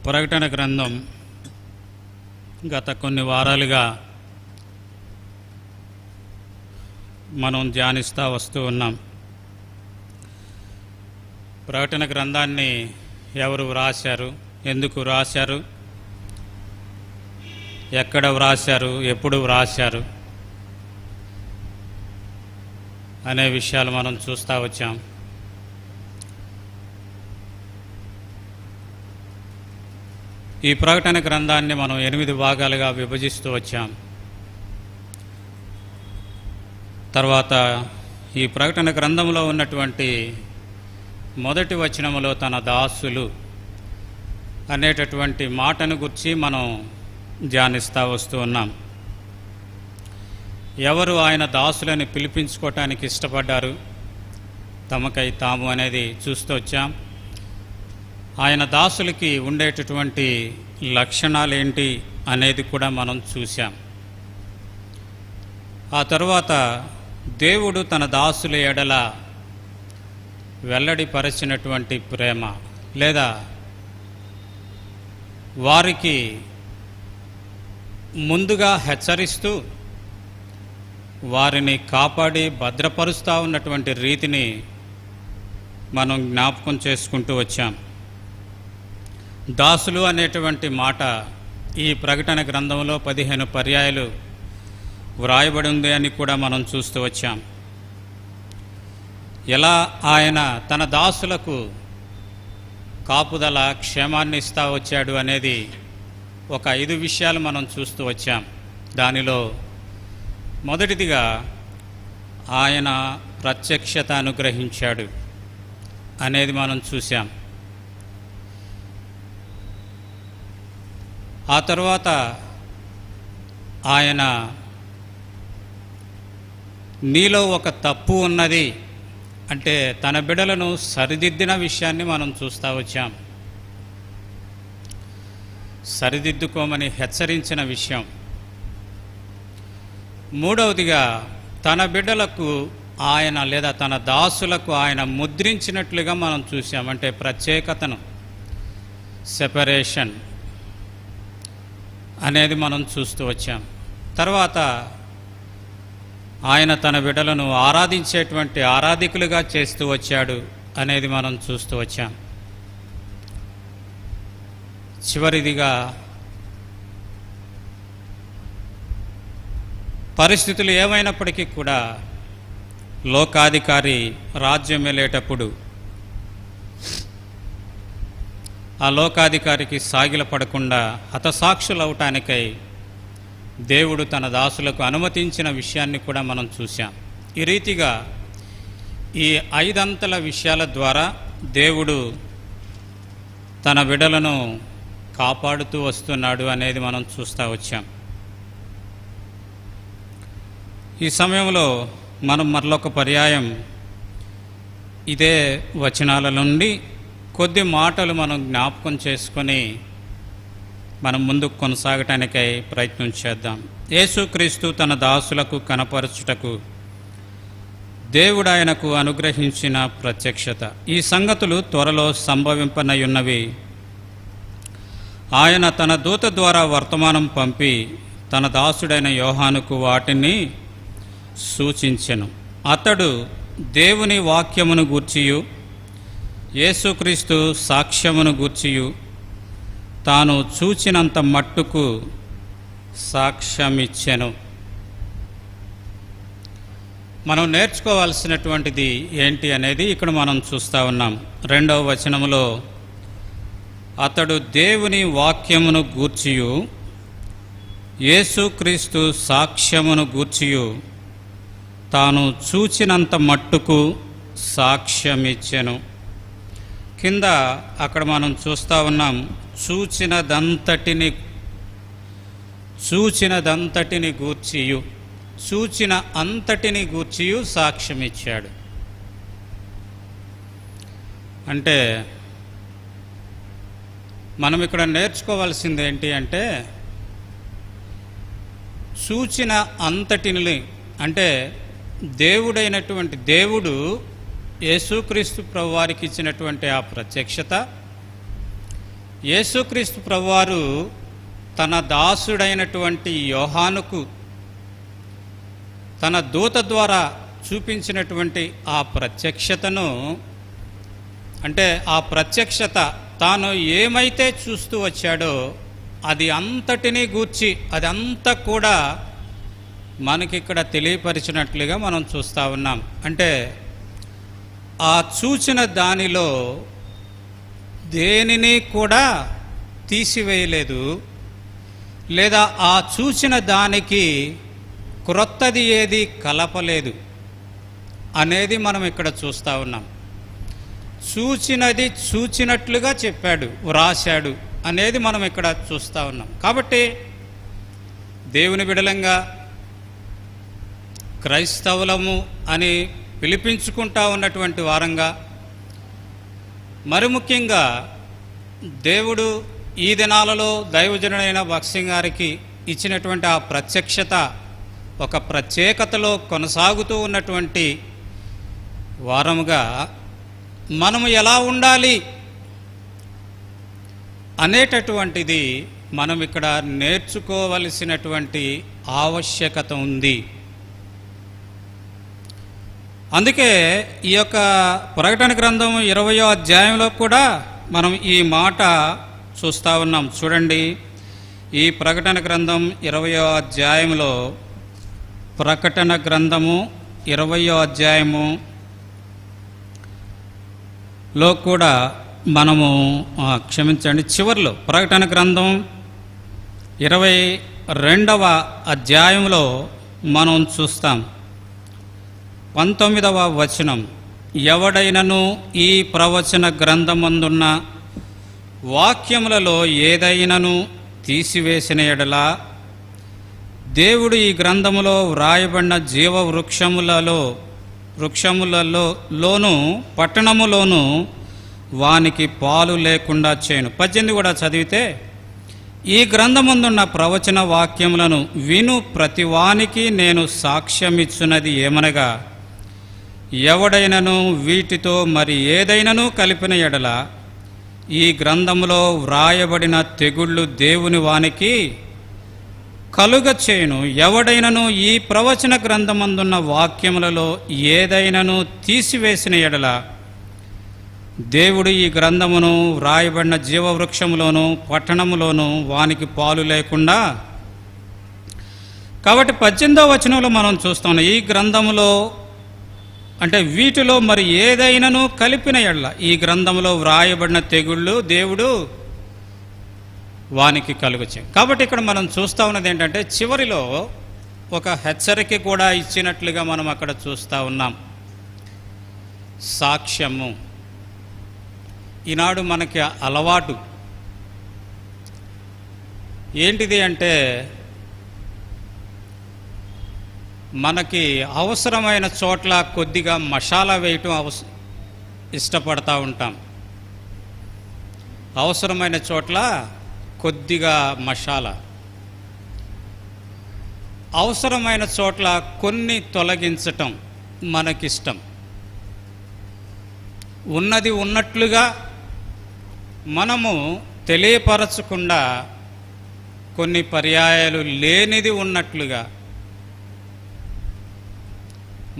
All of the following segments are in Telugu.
ప్రకటన గ్రంథం గత కొన్ని వారాలుగా మనం ధ్యానిస్తూ వస్తూ ఉన్నాం. ప్రకటన గ్రంథాన్ని ఎవరు వ్రాశారు, ఎందుకు వ్రాశారు, ఎక్కడ వ్రాశారు, ఎప్పుడు వ్రాశారు అనే విషయాలు మనం చూస్తూ వచ్చాం. ఈ ప్రకటన గ్రంథాన్ని మనం 8 భాగాలుగా విభజిస్తూ వచ్చాం. తర్వాత ఈ ప్రకటన గ్రంథంలో ఉన్నటువంటి మొదటి వచనములో తన దాసులు అనేటటువంటి మాటను గురించి మనం ధ్యానిస్తూ వస్తూ ఉన్నాం. ఎవరు ఆయన దాసులని పిలిపించుకోవటానికి ఇష్టపడ్డారు తమకై తాము అనేది చూస్తూ వచ్చాం. ఆయన దాసులకి ఉండేటటువంటి లక్షణాలు ఏంటి అనేది కూడా మనం చూసాం. ఆ తరువాత దేవుడు తన దాసుల ఎడల వెల్లడిపరచినటువంటి ప్రేమ, లేదా వారికి ముందుగా హెచ్చరిస్తూ వారిని కాపాడి భద్రపరుస్తూ ఉన్నటువంటి రీతిని మనం జ్ఞాపకం చేసుకుంటూ వచ్చాం. దాసులు అనేటువంటి మాట ఈ ప్రకటన గ్రంథంలో 15 పర్యాయాలు వ్రాయబడి ఉంది అని కూడా మనం చూస్తూ వచ్చాం. ఎలా ఆయన తన దాసులకు కాపుదల, క్షేమాన్ని ఇస్తా వచ్చాడు అనేది ఒక 5 విషయాలు మనం చూస్తూ వచ్చాం. దానిలో మొదటిదిగా ఆయన ప్రత్యక్షత అనుగ్రహించాడు అనేది మనం చూసాం. ఆ తర్వాత ఆయన నీలో ఒక తప్పు ఉన్నది అంటే తన బిడ్డలను సరిదిద్దిన విషయాన్ని మనం చూస్తూ వచ్చాం. సరిదిద్దుకోమని హెచ్చరించిన విషయం. మూడవదిగా తన బిడ్డలకు ఆయన లేదా తన దాసులకు ఆయన ముద్రించినట్లుగా మనం చూసాం. అంటే ప్రత్యేకతను, సెపరేషన్ అనేది మనం చూస్తూ వచ్చాం. తర్వాత ఆయన తన బిడ్డలను ఆరాధించేటువంటి ఆరాధికులుగా చేస్తూ వచ్చాడు అనేది మనం చూస్తూ వచ్చాం. చివరిదిగా పరిస్థితులు ఏమైనప్పటికీ కూడా లోకాధికారి రాజ్యం వెళ్ళేటప్పుడు ఆ లోకాధికారికి సాగిలపడకుండా హతసాక్షులవటానికై దేవుడు తన దాసులకు అనుమతించిన విషయాన్ని కూడా మనం చూసాం. ఈ రీతిగా ఈ 5 అంతల విషయాల ద్వారా దేవుడు తన బిడ్డలను కాపాడుతూ వస్తున్నాడు అనేది మనం చూస్తూ వచ్చాం. ఈ సమయంలో మనం మరొక పర్యాయం ఇదే వచనాల నుండి కొద్ది మాటలు మనం జ్ఞాపకం చేసుకొని మనం ముందుకు కొనసాగటానికై ప్రయత్నం చేద్దాం. యేసుక్రీస్తు తన దాసులకు కనపరచుటకు దేవుడు ఆయనకు అనుగ్రహించిన ప్రత్యక్షత. ఈ సంగతులు త్వరలో సంభవింపనయున్నవి. ఆయన తన దూత ద్వారా వర్తమానం పంపి తన దాసుడైన యోహానుకు వాటిని సూచించెను. అతడు దేవుని వాక్యమును గూర్చియు యేసుక్రీస్తు సాక్ష్యమును గూర్చియు తాను చూచినంత మట్టుకు సాక్ష్యమిచ్చెను. మనం నేర్చుకోవాల్సినటువంటిది ఏంటి అనేది ఇక్కడ మనం చూస్తూ ఉన్నాం. 2వ వచనములో అతడు దేవుని వాక్యమును గూర్చియు యేసుక్రీస్తు సాక్ష్యమును గూర్చియు తాను చూచినంత మట్టుకు సాక్ష్యమిచ్చెను. కింద అక్కడ మనం చూస్తూ ఉన్నాం, చూచినదంతటిని గూర్చియు, చూచిన అంతటిని గూర్చియు సాక్ష్యమిచ్చాడు. అంటే మనం ఇక్కడ నేర్చుకోవాల్సింది ఏంటి అంటే చూచిన అంతటిని, అంటే దేవుడైనటువంటి దేవుడు యేసుక్రీస్తు ప్రభువారికి ఇచ్చినటువంటి ఆ ప్రత్యక్షత యేసుక్రీస్తు ప్రభువారు తన దాసుడైనటువంటి యోహానుకు తన దూత ద్వారా చూపించినటువంటి ఆ ప్రత్యక్షతను, అంటే ఆ ప్రత్యక్షత తాను ఏమైతే చూస్తూ వచ్చాడో అది అంతటినీ గూర్చి అదంతా కూడా మనకిక్కడ తెలియపరిచినట్లుగా మనం చూస్తూ ఉన్నాం. అంటే ఆ చూచిన దానిలో దేనిని కూడా తీసివేయలేదు, లేదా ఆ చూచిన దానికి క్రొత్తది ఏది కలపలేదు అనేది మనం ఇక్కడ చూస్తూ ఉన్నాం. చూచినది చూచినట్లుగా చెప్పాడు, వ్రాశాడు అనేది మనం ఇక్కడ చూస్తూ ఉన్నాం. కాబట్టి దేవుని బిడలంగా క్రైస్తవులము అని పిలిపించుకుంటా ఉన్నటువంటి వారంగా, మరి ముఖ్యంగా దేవుడు ఈ దినాలలో దైవజనుడైన భక్సింగ్ గారికి ఇచ్చినటువంటి ఆ ప్రత్యక్షత ఒక ప్రత్యేకతలో కొనసాగుతూ ఉన్నటువంటి వారముగా మనము ఎలా ఉండాలి అనేటటువంటిది మనం ఇక్కడ నేర్చుకోవలసినటువంటి ఆవశ్యకత ఉంది. అందుకే ఈ యొక్క ప్రకటన గ్రంథం 20వ అధ్యాయంలో కూడా మనం ఈ మాట చూస్తూ ఉన్నాం. చూడండి, ఈ ప్రకటన గ్రంథం 20వ అధ్యాయంలో, ప్రకటన గ్రంథము 20వ అధ్యాయములో కూడా మనము క్షమించండి, చివర్లో ప్రకటన గ్రంథం 22వ అధ్యాయంలో మనం చూస్తాం. 19వ వచనం, ఎవడైనను ఈ ప్రవచన గ్రంథమందున్న వాక్యములలో ఏదైనను తీసివేసిన ఎడల దేవుడు ఈ గ్రంథములో వ్రాయబడిన జీవ వృక్షములలోను పట్టణములోను వానికి పాలు లేకుండా చేయను. 18 కూడా చదివితే, ఈ గ్రంథమందున్న ప్రవచన వాక్యములను విను ప్రతివానికి నేను సాక్ష్యమిచ్చున్నది ఏమనగా, ఎవడైనను వీటితో మరి ఏదైనను కలిపిన ఎడల ఈ గ్రంథములో వ్రాయబడిన తెగుళ్ళు దేవుని వానికి కలుగ చేయును. ఎవడైనను ఈ ప్రవచన గ్రంథమందున్న వాక్యములలో ఏదైనను తీసివేసిన ఎడల దేవుడు ఈ గ్రంథమును వ్రాయబడిన జీవవృక్షములోను పట్టణములోను వానికి పాలు లేకుండా. కాబట్టి 18వ వచనంలో మనం చూస్తాం, ఈ గ్రంథములో అంటే వీటిలో మరి ఏదైనను కలిపిన ఎడల ఈ గ్రంథములో వ్రాయబడిన తెగుళ్ళు దేవుడు వానికి కలుగచే. కాబట్టి ఇక్కడ మనం చూస్తూ ఉన్నది ఏంటంటే, చివరిలో ఒక హెచ్చరిక కూడా ఇచ్చినట్లుగా మనం అక్కడ చూస్తూ ఉన్నాం. సాక్ష్యము ఈనాడు మనకి అలవాటు ఏంటిది అంటే, మనకి అవసరమైన చోట్ల కొద్దిగా మసాలా వేయటం ఇష్టపడతా ఉంటాం. అవసరమైన చోట్ల కొద్దిగా మసాలా, అవసరమైన చోట్ల కొన్ని తొలగించటం మనకిష్టం. ఉన్నది ఉన్నట్లుగా మనము తెలియపరచకుండా కొన్ని పర్యాయాలు లేనిది ఉన్నట్లుగా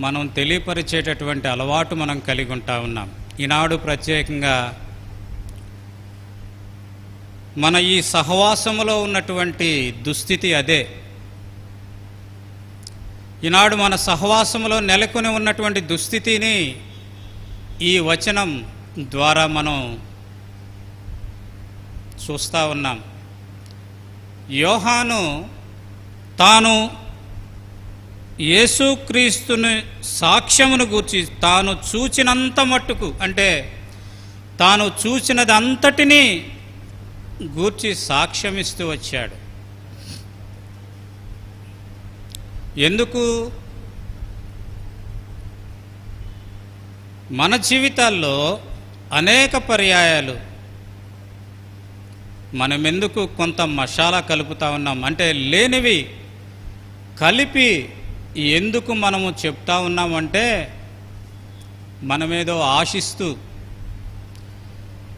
మనం తెలియపరిచేటటువంటి అలవాటు మనం కలిగి ఉంటా ఉన్నాం. ఈనాడు ప్రత్యేకంగా మన ఈ సహవాసములో ఉన్నటువంటి దుస్థితి అదే. ఈనాడు మన సహవాసములో నెలకొని ఉన్నటువంటి దుస్థితిని ఈ వచనం ద్వారా మనం చూస్తూ ఉన్నాం. యోహాను తాను యేసుక్రీస్తుని సాక్ష్యమును గూర్చి తాను చూచినంత మట్టుకు, అంటే తాను చూచినది అంతటినీ గూర్చి సాక్ష్యమిస్తూ వచ్చాడు. ఎందుకు? మన జీవితాల్లో అనేక పర్యాయాలు మనమెందుకు కొంత మసాలా కలుపుతా ఉన్నాం అంటే, లేనివి కలిపి ఎందుకు మనము చెప్తా ఉన్నామంటే, మనమేదో ఆశిస్తూ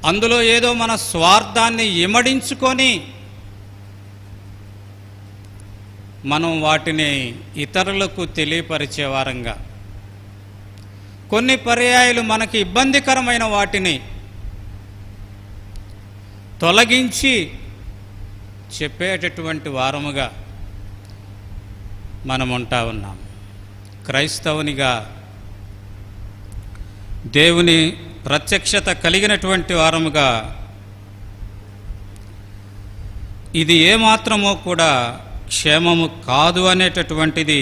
అందులో ఏదో మన స్వార్థాన్ని ఇమడించుకొని మనం వాటిని ఇతరులకు తెలియపరిచే వారంగా, కొన్ని పర్యాయాలు మనకి ఇబ్బందికరమైన వాటిని తొలగించి చెప్పేటటువంటి వారముగా మనం ఉంటా ఉన్నాం. క్రైస్తవునిగా దేవుని ప్రత్యక్షత కలిగినటువంటి వారముగా ఇది ఏమాత్రమో కూడా క్షేమము కాదు అనేటటువంటిది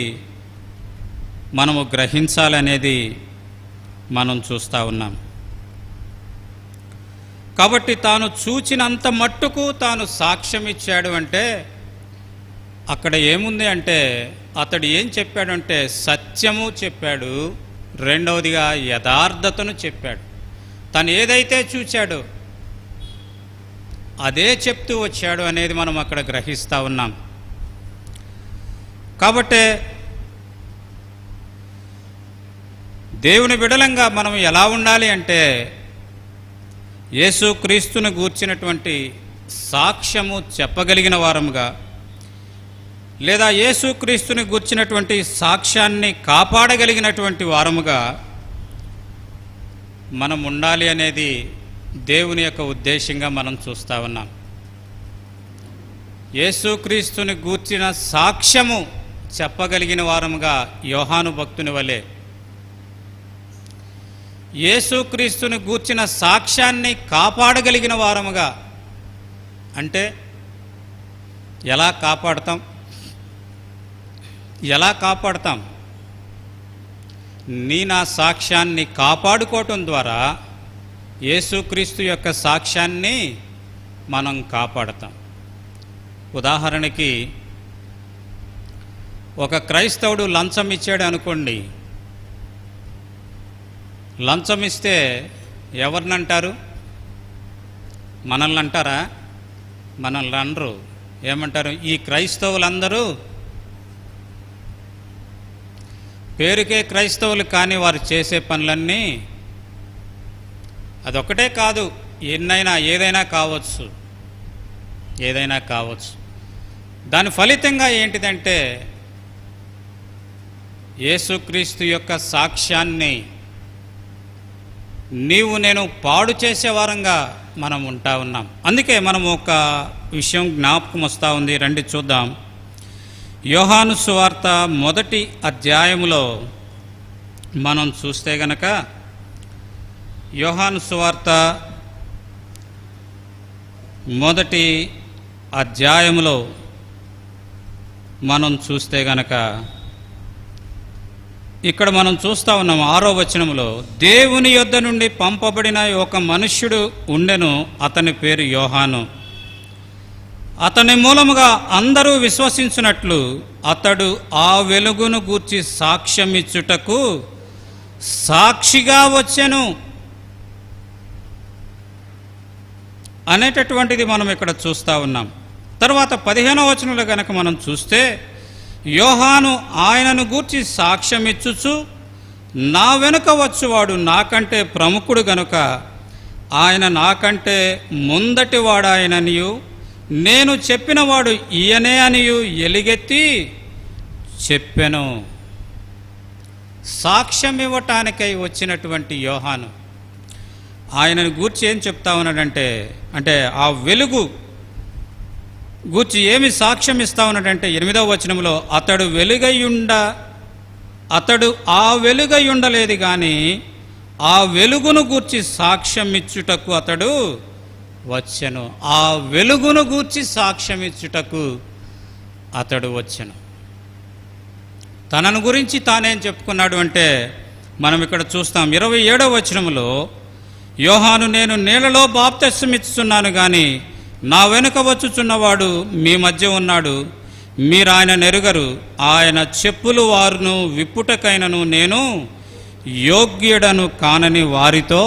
మనము గ్రహించాలనేది మనం చూస్తూ ఉన్నాం. కాబట్టి తాను చూచినంత మట్టుకు తాను సాక్ష్యం ఇచ్చాడు అంటే అక్కడ ఏముంది అంటే అతడు ఏం చెప్పాడంటే సత్యము చెప్పాడు, రెండవదిగా యథార్థతను చెప్పాడు. తను ఏదైతే చూచాడో అదే చెప్తూ వచ్చాడు అనేది మనం అక్కడ గ్రహిస్తూ ఉన్నాం. కాబట్టి దేవుని బిడలంగా మనం ఎలా ఉండాలి అంటే యేసుక్రీస్తును గూర్చినటువంటి సాక్ష్యము చెప్పగలిగిన వారముగా, లేదా యేసుక్రీస్తుని గూర్చినటువంటి సాక్ష్యాన్ని కాపాడగలిగినటువంటి వారముగా మనం ఉండాలి అనేది దేవుని యొక్క ఉద్దేశంగా మనం చూస్తూ ఉన్నాం. యేసుక్రీస్తుని గూర్చిన సాక్ష్యము చెప్పగలిగిన వారముగా యోహాను భక్తుని వలె, యేసుక్రీస్తుని గూర్చిన సాక్ష్యాన్ని కాపాడగలిగిన వారముగా, అంటే ఎలా కాపాడతాం? నా సాక్ష్యాన్ని కాపాడుకోవటం ద్వారా యేసుక్రీస్తు యొక్క సాక్ష్యాన్ని మనం కాపాడతాం. ఉదాహరణకి ఒక క్రైస్తవుడు లంచం ఇచ్చాడు అనుకోండి. లంచం ఇస్తే ఎవరినంటారు? మనల్ని అంటారా? మనల్ని అనరు. ఏమంటారు? ఈ క్రైస్తవులందరూ పేరుకే క్రైస్తవులు, కానీ వారు చేసే పనులన్నీ అదొక్కటే కాదు, ఏదైనా కావచ్చు. దాని ఫలితంగా ఏంటిదంటే యేసుక్రీస్తు యొక్క సాక్ష్యాన్ని నేను పాడు చేసేవారంగా మనం ఉంటా ఉన్నాం. అందుకే మనం ఒక విషయం జ్ఞాపకం వస్తూ ఉంది. రండి చూద్దాం. యోహాను సువార్త 1వ అధ్యాయములో మనం చూస్తే గనక, యోహాను సువార్త 1వ అధ్యాయములో మనం చూస్తే గనక ఇక్కడ మనం చూస్తూ ఉన్నాం 6వ వచనములో, దేవుని యొద్ద నుండి పంపబడిన ఒక మనుష్యుడు ఉండెను, అతని పేరు యోహాను. అతని మూలముగా అందరూ విశ్వసించున్నట్లు అతడు ఆ వెలుగును గూర్చి సాక్ష్యమిచ్చుటకు సాక్షిగా వచ్చెను అనేటటువంటిది మనం ఇక్కడ చూస్తూ ఉన్నాం. తర్వాత 15వ వచనంలో గనక మనం చూస్తే, యోహాను ఆయనను గూర్చి సాక్ష్యమిచ్చుచు, నా వెనుక వచ్చువాడు నాకంటే ప్రముఖుడు గనుక ఆయన నాకంటే ముందటి వాడాయననియు, నేను చెప్పినవాడు ఈయనే అనియు ఎలుగెత్తి చెప్పెను. సాక్ష్యం ఇవ్వటానికై వచ్చినటువంటి యోహాను ఆయనను గూర్చి ఏం చెప్తా ఉన్నాడంటే, ఆ వెలుగు గూర్చి ఏమి సాక్ష్యం ఇస్తా ఉన్నాడంటే 8వ వచనంలో, అతడు ఆ వెలుగై ఉండలేదు కానీ ఆ వెలుగును గూర్చి సాక్ష్యం ఇచ్చుటకు అతడు వచ్చెను. ఆ వెలుగును గూర్చి సాక్ష్యం ఇచ్చుటకు అతడు వచ్చెను. తనను గురించి తానేం చెప్పుకున్నాడు అంటే మనం ఇక్కడ చూస్తాం. 27వ వచనంలో, యోహాను నేను నీళ్లలో బాప్తిస్మమిచ్చుచున్నాను కానీ నా వెనుక వచ్చుచున్నవాడు మీ మధ్య ఉన్నాడు, మీరు ఆయన నెరుగరు, ఆయన చెప్పులు వారును విప్పుటకైనను నేను యోగ్యుడను కానని వారితో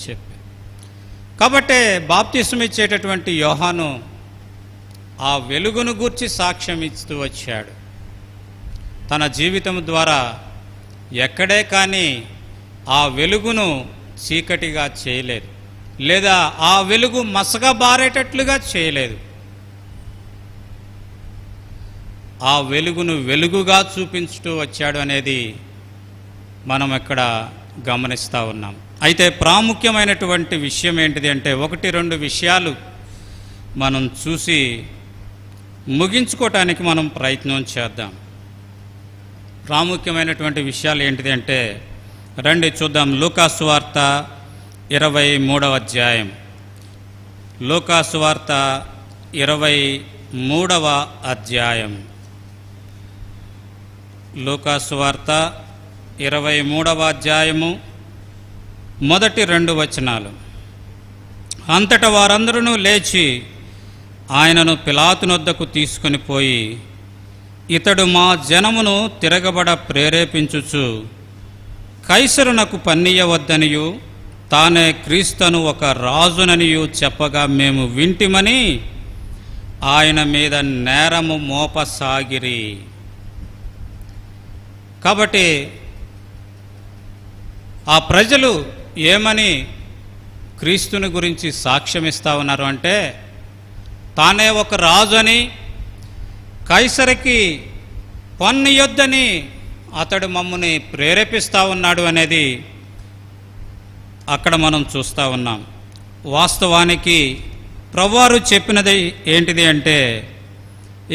చెప్పి. కాబట్టి బాప్తిస్మమిచ్చేటటువంటి యోహాను ఆ వెలుగును గూర్చి సాక్ష్యం ఇస్తూ వచ్చాడు. తన జీవితం ద్వారా ఎక్కడే కానీ ఆ వెలుగును చీకటిగా చేయలేదు, లేదా ఆ వెలుగు మసకబారేటట్లుగా చేయలేదు. ఆ వెలుగును వెలుగుగా చూపించుతూ వచ్చాడు అనేది మనం ఇక్కడ గమనిస్తూ ఉన్నాం. అయితే ప్రాముఖ్యమైనటువంటి విషయం ఏంటిది అంటే 1-2 విషయాలు మనం చూసి ముగించుకోవటానికి మనం ప్రయత్నం చేద్దాం. ప్రాముఖ్యమైనటువంటి విషయాలు ఏంటిది అంటే రండి చూద్దాం. లూకాసు సువార్త 23వ అధ్యాయం. లూకాసు సువార్త 23వ అధ్యాయం. లూకాసు సువార్త 23వ అధ్యాయము మొదటి 2 వచనాలు. అంతటా వారందరూ లేచి ఆయనను పిలాతునొద్దకు తీసుకొని పోయి, ఇతడు మా జనమును తిరగబడ ప్రేరేపించుచు కైసరునకు పన్నియవద్దనియు తానే క్రీస్తును ఒక రాజుననియు చెప్పగా మేము వింటిమని ఆయన మీద నేరము మోపసాగిరి. కాబట్టి ఆ ప్రజలు ఏమని క్రీస్తుని గురించి సాక్ష్యమిస్తూ ఉన్నారు అంటే, తానే ఒక రాజు అని, కైసరికి పన్నియొద్దని అతడు మమ్మల్ని ప్రేరేపిస్తూ ఉన్నాడు అనేది అక్కడ మనం చూస్తూ ఉన్నాం. వాస్తవానికి ప్రభువారు చెప్పినది ఏంటిది అంటే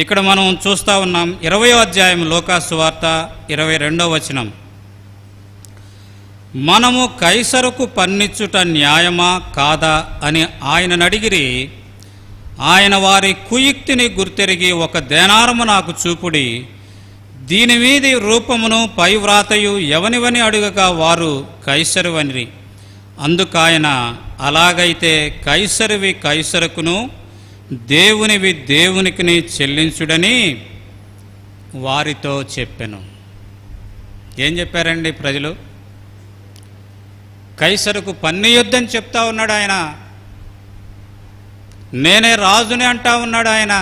ఇక్కడ మనం చూస్తూ ఉన్నాం. 20వ అధ్యాయం లూకాసు సువార్త 22వ వచనం. మనము కైసరుకు పన్నిచ్చుట న్యాయమా కాదా అని ఆయనను అడిగిరి. ఆయన వారి కుయుక్తిని గుర్తెరిగి, ఒక దేనారము నాకు చూపుడి, దీని మీది రూపమును పై వ్రాతయు ఎవనివని అడుగగా వారు కైసరువనిరి. అందుకాయన, అలాగైతే కైసరువి కైసరుకును దేవునివి దేవునికిని చెల్లించుడని వారితో చెప్పెను. ఏం చెప్పారండి ప్రజలు? కైసరుకు పన్నియొద్దని చెప్తా ఉన్నాడు ఆయన. నేనే రాజుని అంటా ఉన్నాడు ఆయన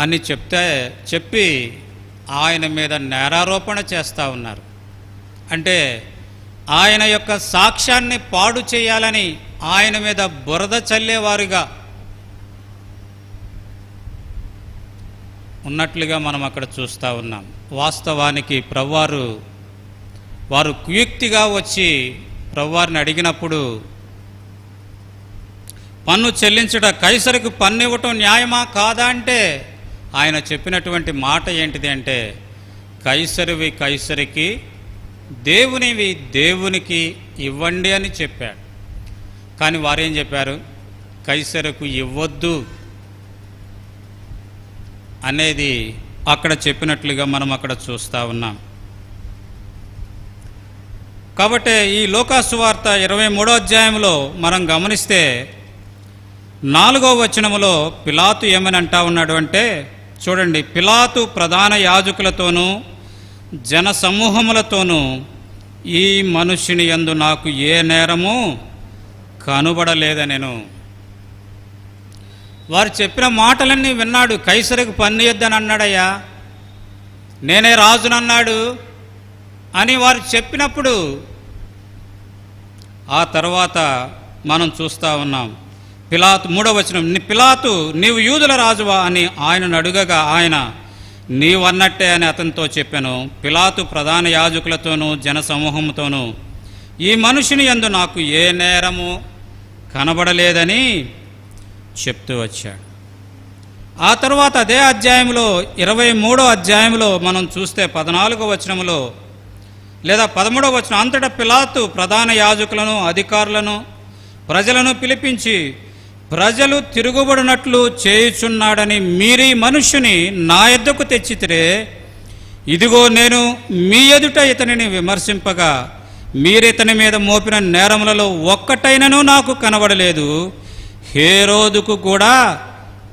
అని చెప్పి ఆయన మీద నేరారోపణ చేస్తూ ఉన్నారు. అంటే ఆయన యొక్క సాక్ష్యాన్ని పాడు చేయాలని ఆయన మీద బురద చల్లేవారుగా ఉన్నట్లుగా మనం అక్కడ చూస్తూ ఉన్నాం. వాస్తవానికి ప్రభువారు వారు కుయుక్తిగా వచ్చి ప్రభువారిని అడిగినప్పుడు, పన్ను చెల్లించుట కైసరికి పన్ను ఇవ్వటం న్యాయమా కాదా అంటే ఆయన చెప్పినటువంటి మాట ఏంటిది అంటే, కైసరివి కైసరికి దేవునివి దేవునికి ఇవ్వండి అని చెప్పాడు. కానీ వారేం చెప్పారు? కైసరుకు ఇవ్వద్దు అనేది అక్కడ చెప్పినట్లుగా మనం అక్కడ చూస్తూ ఉన్నాం. కాబట్టి ఈ లూకాసు సువార్త 23వ అధ్యాయంలో మనం గమనిస్తే 4వ వచనములో పిలాతు ఏమని అంటా ఉన్నాడు అంటే చూడండి. పిలాతు ప్రధాన యాజకులతోనూ జన సమూహములతోనూ, ఈ మనుష్యుని యందు నాకు ఏ నేరము కనుబడలేదనెను. వారు చెప్పిన మాటలన్నీ విన్నాడు. కైసరికి పన్నియొద్దని అన్నాడయ్యా, నేనే రాజునన్నాడు అని వారు చెప్పినప్పుడు ఆ తర్వాత మనం చూస్తూ ఉన్నాం. పిలాతు 3వ వచనం, పిలాతు నీవు యూదుల రాజువా అని ఆయనను అడుగగా ఆయన, నీవన్నట్టే అని అతనితో చెప్పాను. పిలాతు ప్రధాన యాజకులతోనూ జన సమూహంతోనూ, ఈ మనుషుని యందు నాకు ఏ నేరము కనబడలేదని చెప్తూ వచ్చాడు. ఆ తర్వాత అదే అధ్యాయంలో 23వ అధ్యాయంలో మనం చూస్తే 14వ వచనంలో లేదా 13వ వచనం, అంతటా పిలాతు ప్రధాన యాజకులను అధికారులను ప్రజలను పిలిపించి, ప్రజలు తిరుగుబడినట్లు చేయుచున్నాడని మీరీ మనుష్యుని నా యొద్దకు తెచ్చితిరే, ఇదిగో నేను మీ ఎదుట ఇతనిని విమర్శింపగా మీరితని మీద మోపిన నేరములలో ఒక్కటైనను నాకు కనబడలేదు, హేరోదుకు కూడా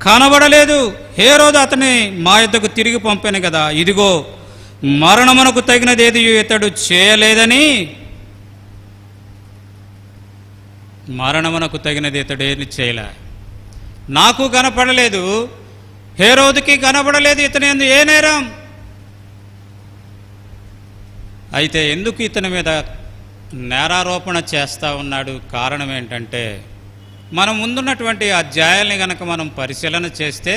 కనబడలేదు. హేరోదు అతని మా యొద్దకు తిరిగి పంపాను కదా, ఇదిగో మరణమునకు తగినదేది ఇతడు చేయలేదని, మరణమునకు తగినది ఇతడు ఏది చేయలే, నాకు కనపడలేదు, హేరోదుకి కనపడలేదు, ఇతని యందు ఏ నేరం. అయితే ఎందుకు ఇతని మీద నేరారోపణ చేస్తూ ఉన్నాడు. కారణం ఏంటంటే, మనం ముందున్నటువంటి అధ్యాయాల్ని గనక మనం పరిశీలన చేస్తే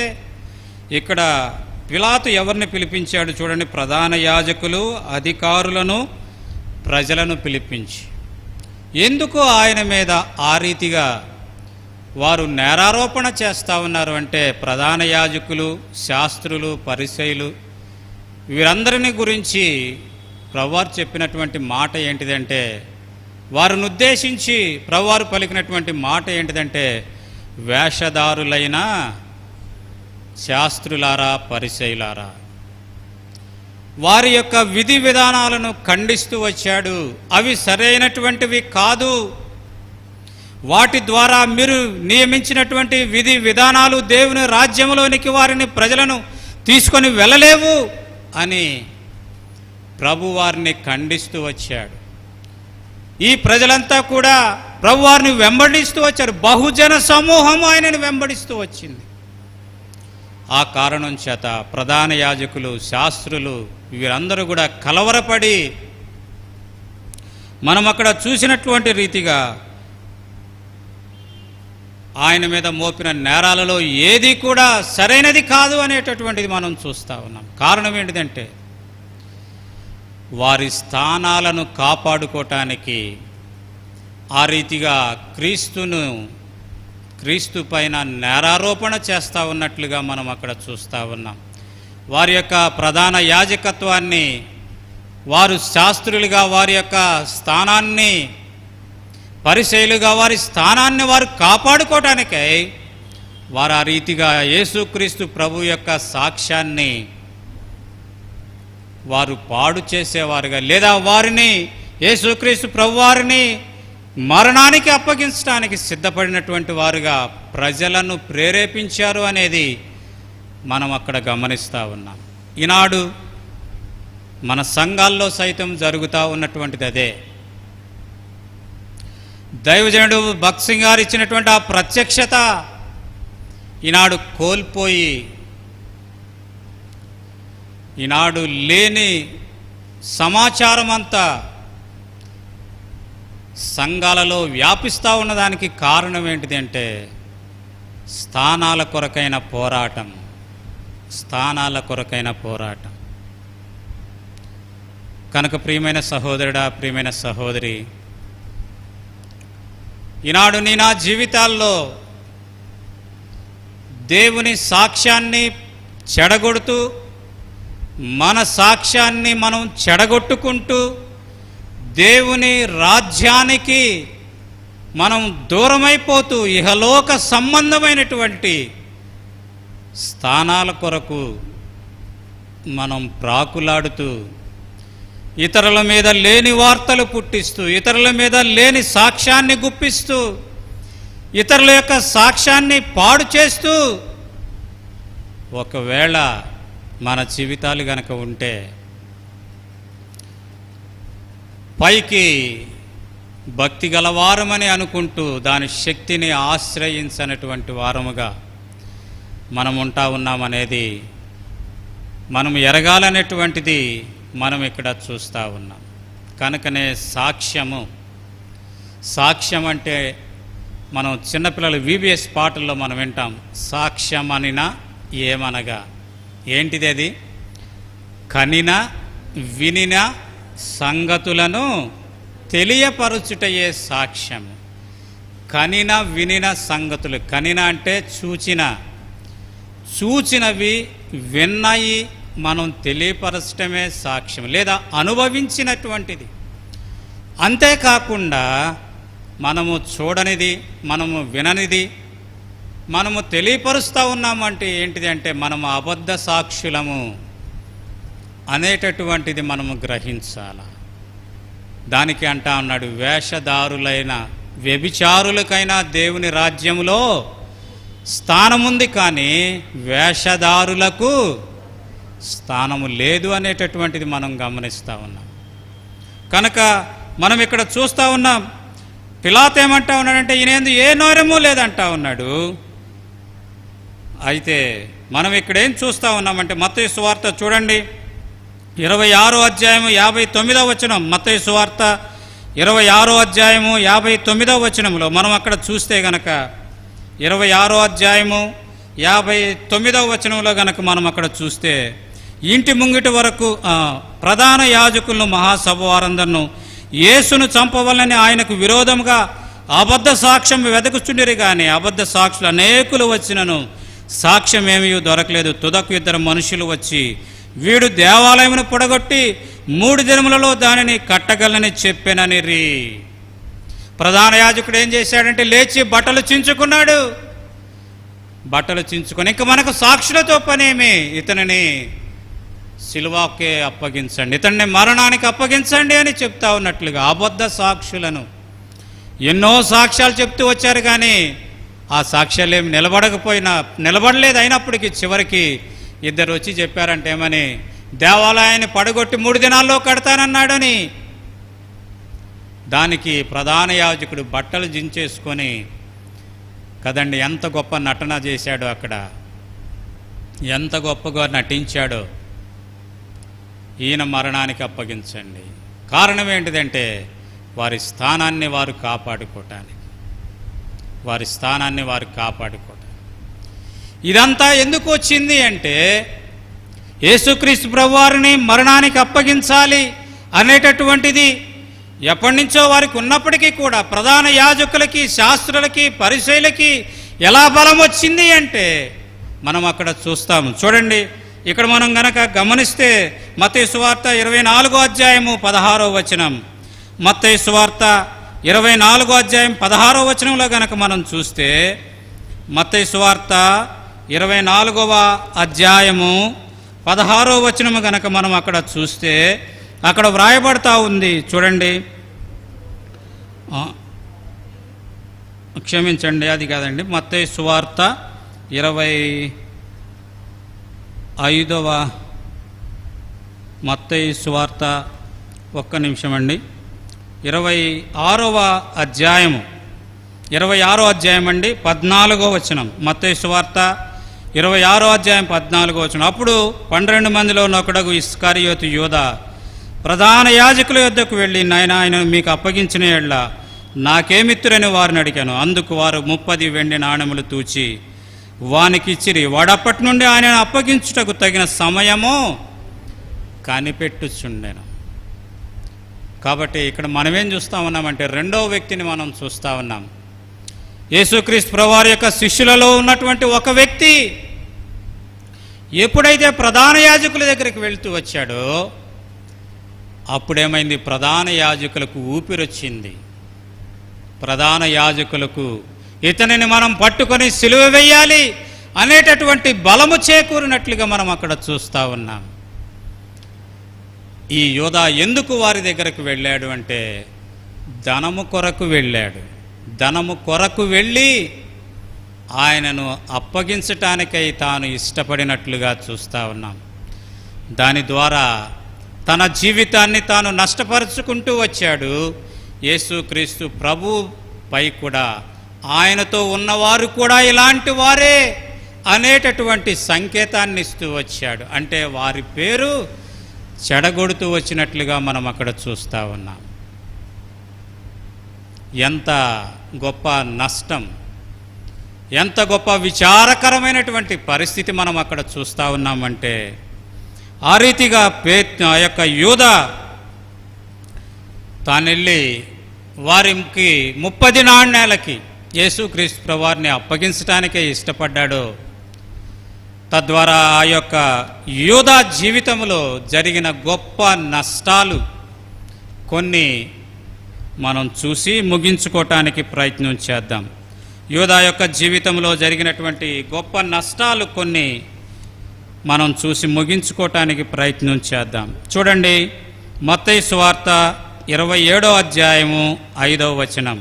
ఇక్కడ పిలాతు ఎవరిని పిలిపించాడు చూడండి. ప్రధాన యాజకులు, అధికారులను, ప్రజలను పిలిపించి ఎందుకు ఆయన మీద ఆ రీతిగా వారు నేరారోపణ చేస్తూ ఉన్నారు అంటే, ప్రధాన యాజకులు, శాస్త్రులు, పరిసయ్యులు వీరందరిని గురించి ప్రభువారు చెప్పినటువంటి మాట ఏంటిదంటే, వారిని ఉద్దేశించి ప్రభువారు పలికినటువంటి మాట ఏంటిదంటే, వేషధారులైన శాస్త్రులారా, పరిసయ్యులారా, వారి యొక్క విధి విధానాలను ఖండిస్తూ వచ్చాడు. అవి సరైనటువంటివి కాదు. వాటి ద్వారా మీరు నియమించినటువంటి విధి విధానాలు దేవుని రాజ్యంలోనికి వారిని, ప్రజలను తీసుకొని వెళ్ళలేవు అని ప్రభువారిని ఖండిస్తూ వచ్చాడు. ఈ ప్రజలంతా కూడా ప్రభువారిని వెంబడిస్తూ వచ్చారు. బహుజన సమూహం ఆయనను వెంబడిస్తూ వచ్చింది. ఆ కారణం చేత ప్రధాన యాజకులు, శాస్త్రులు వీరందరూ కూడా కలవరపడి, మనం అక్కడ చూసినటువంటి రీతిగా ఆయన మీద మోపిన నేరాలలో ఏది కూడా సరైనది కాదు అనేటటువంటిది మనం చూస్తూ ఉన్నాం. కారణం ఏంటిదంటే, వారి స్థానాలను కాపాడుకోవటానికి ఆ రీతిగా క్రీస్తు పైన నేరారోపణ చేస్తూ ఉన్నట్లుగా మనం అక్కడ చూస్తూ ఉన్నాం. వారి యొక్క ప్రధాన యాజకత్వాన్ని, వారు శాస్త్రులుగా వారి యొక్క స్థానాన్ని, పరిసయ్యులుగా వారి స్థానాన్ని వారు కాపాడుకోవటానికై వారు ఆ రీతిగా యేసుక్రీస్తు ప్రభు యొక్క సాక్ష్యాన్ని వారు పాడు చేసేవారుగా, లేదా వారిని, యేసుక్రీస్తు ప్రభు వారిని మరణానికి అప్పగించడానికి సిద్ధపడినటువంటి వారుగా ప్రజలను ప్రేరేపించారు అనేది మనం అక్కడ గమనిస్తూ ఉన్నాం. ఈనాడు మన సంఘాల్లో సైతం జరుగుతూ ఉన్నటువంటిది అదే. దైవజనుడు భక్త్ సింగ్ గారు ఇచ్చినటువంటి ఆ ప్రత్యక్షత ఈనాడు కోల్పోయి, ఈనాడు లేని సమాచారం అంతా సంఘాలలో వ్యాపిస్తూ ఉన్నదానికి కారణం ఏంటిది అంటే, స్థానాల కొరకైన పోరాటం. కనుక ప్రియమైన సహోదరుడా, ప్రియమైన సహోదరి, ఈనాడు నీ నా జీవితాల్లో దేవుని సాక్ష్యాన్ని చెడగొడుతూ, మన సాక్ష్యాన్ని మనం చెడగొట్టుకుంటూ, దేవుని రాజ్యానికి మనం దూరమైపోతూ, ఇహలోక సంబంధమైనటువంటి స్థానాల కొరకు మనం ప్రాకులాడుతూ, ఇతరుల మీద లేని వార్తలు పుట్టిస్తూ, ఇతరుల మీద లేని సాక్ష్యాన్ని గుప్పిస్తూ, ఇతరుల యొక్క సాక్ష్యాన్ని పాడు చేస్తూ, ఒకవేళ మన జీవితాలు గనక ఉంటే పైకి భక్తి గలవారమని అనుకుంటూ దాని శక్తిని ఆశ్రయించనటువంటి వారముగా మనం ఉంటా ఉన్నామనేది మనం ఎరగాలనేటువంటిది మనం ఇక్కడ చూస్తూ ఉన్నాం. కనుకనే సాక్ష్యం అంటే, మనం చిన్నపిల్లలు VBS పాటల్లో మనం వింటాం, సాక్ష్యమనినా ఏమనగా. ఏంటిది అది? కనిన వినిన సంగతులను తెలియపరచుటయే సాక్ష్యము. కనిన వినిన సంగతులు, కనిన అంటే చూచినవి, విన్నయి మనం తెలియపరచటమే సాక్ష్యం, లేదా అనుభవించినటువంటిది. అంతేకాకుండా మనము చూడనిది, మనము విననిది మనము తెలియపరుస్తూ ఉన్నామంటే ఏంటిది అంటే, మనము అబద్ధ సాక్షులము అనేటటువంటిది మనము గ్రహించాల. దానికి అంటా ఉన్నాడు, వేషధారులైన వ్యభిచారులకైనా దేవుని రాజ్యంలో స్థానముంది, కానీ వేషధారులకు స్థానము లేదు అనేటటువంటిది మనం గమనిస్తూ ఉన్నాం. కనుక మనం ఇక్కడ చూస్తూ ఉన్నాం, పిలాతు ఏమంటా ఉన్నాడంటే, ఈయనేందు ఏ నేరము లేదంటా ఉన్నాడు. అయితే మనం ఇక్కడ ఏం చూస్తూ ఉన్నామంటే, మత్తయి సువార్త చూడండి 26వ అధ్యాయం 59వ వచనం. మత్తయి సువార్త 26వ అధ్యాయము 59వ వచనంలో మనం అక్కడ చూస్తే గనక 26వ అధ్యాయము 59వ వచనంలో గనక మనం అక్కడ చూస్తే, ఇంటి ముంగిటి వరకు ప్రధాన యాజకులను మహాసభ వారందరిను యేసును చంపవలని ఆయనకు విరోధముగా అబద్ధ సాక్ష్యం వెదకుచుండిరి, కానీ అబద్ధ సాక్షులు అనేకులు వచ్చినను సాక్ష్యం ఏమీ దొరకలేదు. తుదకు 2 మనుషులు వచ్చి, వీడు దేవాలయమును పొడగొట్టి 3 దినములలో దానిని కట్టగలని చెప్పాననిరి. ప్రధాన యాజకుడు ఏం చేశాడంటే లేచి బట్టలు చించుకున్నాడు. బట్టలు చించుకొని, ఇంక మనకు సాక్షులతో పనేమి, ఇతనిని సిలువకే అప్పగించండి, ఇతన్ని మరణానికి అప్పగించండి అని చెప్తా ఉన్నట్లుగా అబద్ధ సాక్షులను ఎన్నో సాక్ష్యాలు చెప్తూ వచ్చారు, కానీ ఆ సాక్ష్యాలు ఏమి నిలబడలేదు. అయినప్పటికీ చివరికి 2 వచ్చి చెప్పారంటే ఏమని, దేవాలయాన్ని పడగొట్టి 3 దినాల్లో కడతానన్నాడని. దానికి ప్రధాన యాజకుడు బట్టలు జించేసుకొని, కదండి ఎంత గొప్ప నటన చేశాడో, అక్కడ ఎంత గొప్పగా నటించాడో, ఈయన మరణానికి అప్పగించండి. కారణం ఏంటిదంటే వారి స్థానాన్ని వారు కాపాడుకోవటానికి, వారి స్థానాన్ని వారు కాపాడుకోవటానికి. ఇదంతా ఎందుకు వచ్చింది అంటే యేసుక్రీస్తు ప్రభువారిని మరణానికి అప్పగించాలి అనేటటువంటిది ఎప్పటి నుంచో వారికి ఉన్నప్పటికీ కూడా ప్రధాన యాజకులకి, శాస్త్రులకి, పరిసయ్యులకి ఎలా బలం వచ్చింది అంటే మనం అక్కడ చూస్తాము. చూడండి, ఇక్కడ మనం గనక గమనిస్తే మత్తయి సువార్త 24వ అధ్యాయము 16వ వచనం, మత్తయి సువార్త 24వ అధ్యాయం 16వ వచనంలో గనక మనం చూస్తే, మత్తయి సువార్త 24వ అధ్యాయము 16వ వచనము గనక మనం అక్కడ చూస్తే అక్కడ వ్రాయబడతా ఉంది. చూడండి, క్షమించండి, అది కాదండి, మత్తయి సువార్త 25వ మత్తయి సువార్త, ఒక్క నిమిషం అండి, 26వ అధ్యాయము 26వ అధ్యాయం అండి 14వ వచనం. మత్తయి సువార్త 26వ అధ్యాయం 14వ వచనం. అప్పుడు 12 మందిలో ఒకడు ఇస్కరియోతు యూదా ప్రధాన యాజకుల యొద్దకు వెళ్ళి, నాయన ఆయన మీకు అప్పగించిన యెడల నాకేమిత్తురని వారిని అడిగాను. అందుకు వారు 30 వెండి నాణెములు తూచి వానికిచ్చిరి. వాడప్పటి నుండి ఆయనను అప్పగించుటకు తగిన సమయము కనిపెట్టుచుండెను. కాబట్టి ఇక్కడ మనమేం చూస్తూ ఉన్నామంటే 2వ వ్యక్తిని మనం చూస్తూ ఉన్నాం. యేసుక్రీస్తు ప్రభువారి యొక్క శిష్యులలో ఉన్నటువంటి ఒక వ్యక్తి ఎప్పుడైతే ప్రధాన యాజకుల దగ్గరికి వెళ్తూ వచ్చాడో అప్పుడేమైంది, ప్రధాన యాజకులకు ఊపిరొచ్చింది. ప్రధాన యాజకులకు ఇతనిని మనం పట్టుకొని సిలువ వేయాలి అనేటటువంటి బలము చేకూరినట్లుగా మనం అక్కడ చూస్తూ ఉన్నాం. ఈ యోధా ఎందుకు వారి దగ్గరకు వెళ్ళాడు అంటే ధనము కొరకు వెళ్ళాడు. ధనము కొరకు వెళ్ళి ఆయనను అప్పగించటానికై తాను ఇష్టపడినట్లుగా చూస్తూ ఉన్నాం. దాని ద్వారా తన జీవితాన్ని తాను నష్టపరుచుకుంటూ వచ్చాడు. యేసుక్రీస్తు ప్రభుపై కూడా ఆయనతో ఉన్నవారు కూడా ఇలాంటి వారే అనేటటువంటి సంకేతాన్ని ఇస్తూ వచ్చాడు. అంటే వారి పేరు చెడగొడుతూ వచ్చినట్లుగా మనం అక్కడ చూస్తూ ఉన్నాం. ఎంత గొప్ప నష్టం, ఎంత గొప్ప విచారకరమైనటువంటి పరిస్థితి మనం అక్కడ చూస్తూ ఉన్నామంటే ఆ రీతిగా ఆ యొక్క యూదా తానెళ్ళి వారికి 30 నాణ్యాలకి యేసుక్రీస్తు ప్రభువారిని అప్పగించడానికే ఇష్టపడ్డాడు. తద్వారా ఆ యొక్క యూదా జీవితంలో జరిగిన గొప్ప నష్టాలు కొన్ని మనం చూసి ముగించుకోవటానికి ప్రయత్నం చేద్దాం. యూదా యొక్క జీవితంలో జరిగినటువంటి గొప్ప నష్టాలు కొన్ని మనం చూసి ముగించుకోవటానికి ప్రయత్నం చేద్దాం. చూడండి, మత్తయి సువార్త 27వ అధ్యాయము 5వ వచనం.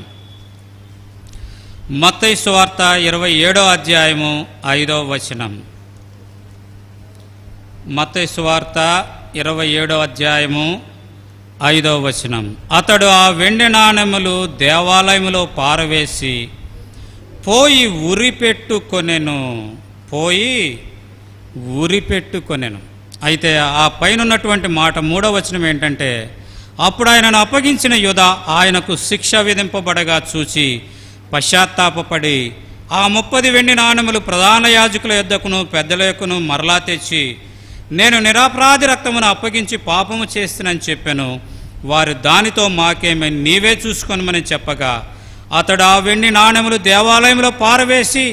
మత్తయి సువార్త 27వ అధ్యాయము 5వ వచనం. మత్తయి సువార్త 27వ అధ్యాయము 5వ వచనం. అతడు ఆ వెండి నాణెములు దేవాలయములో పారవేసి పోయి ఉరిపెట్టుకొనెను. అయితే ఆ పైన ఉన్నటువంటి మాట 3వ వచనం ఏంటంటే, అప్పుడు ఆయనను అప్పగించిన యూదా ఆయనకు శిక్ష విధింపబడగా చూచి పశ్చాత్తాపపడి ఆ 30 వెండి నాణెములు ప్రధాన యాజకుల యొద్దకును పెద్దల యొక్కను మరలా తెచ్చి, నేను నిరపరాధి రక్తమును అప్పగించి పాపము చేస్తునని చెప్పాను. వారు దానితో మాకేమి, నీవే చూసుకొనమని చెప్పగా అతడు ఆ వెండి నాణెములు దేవాలయంలో పారవేసి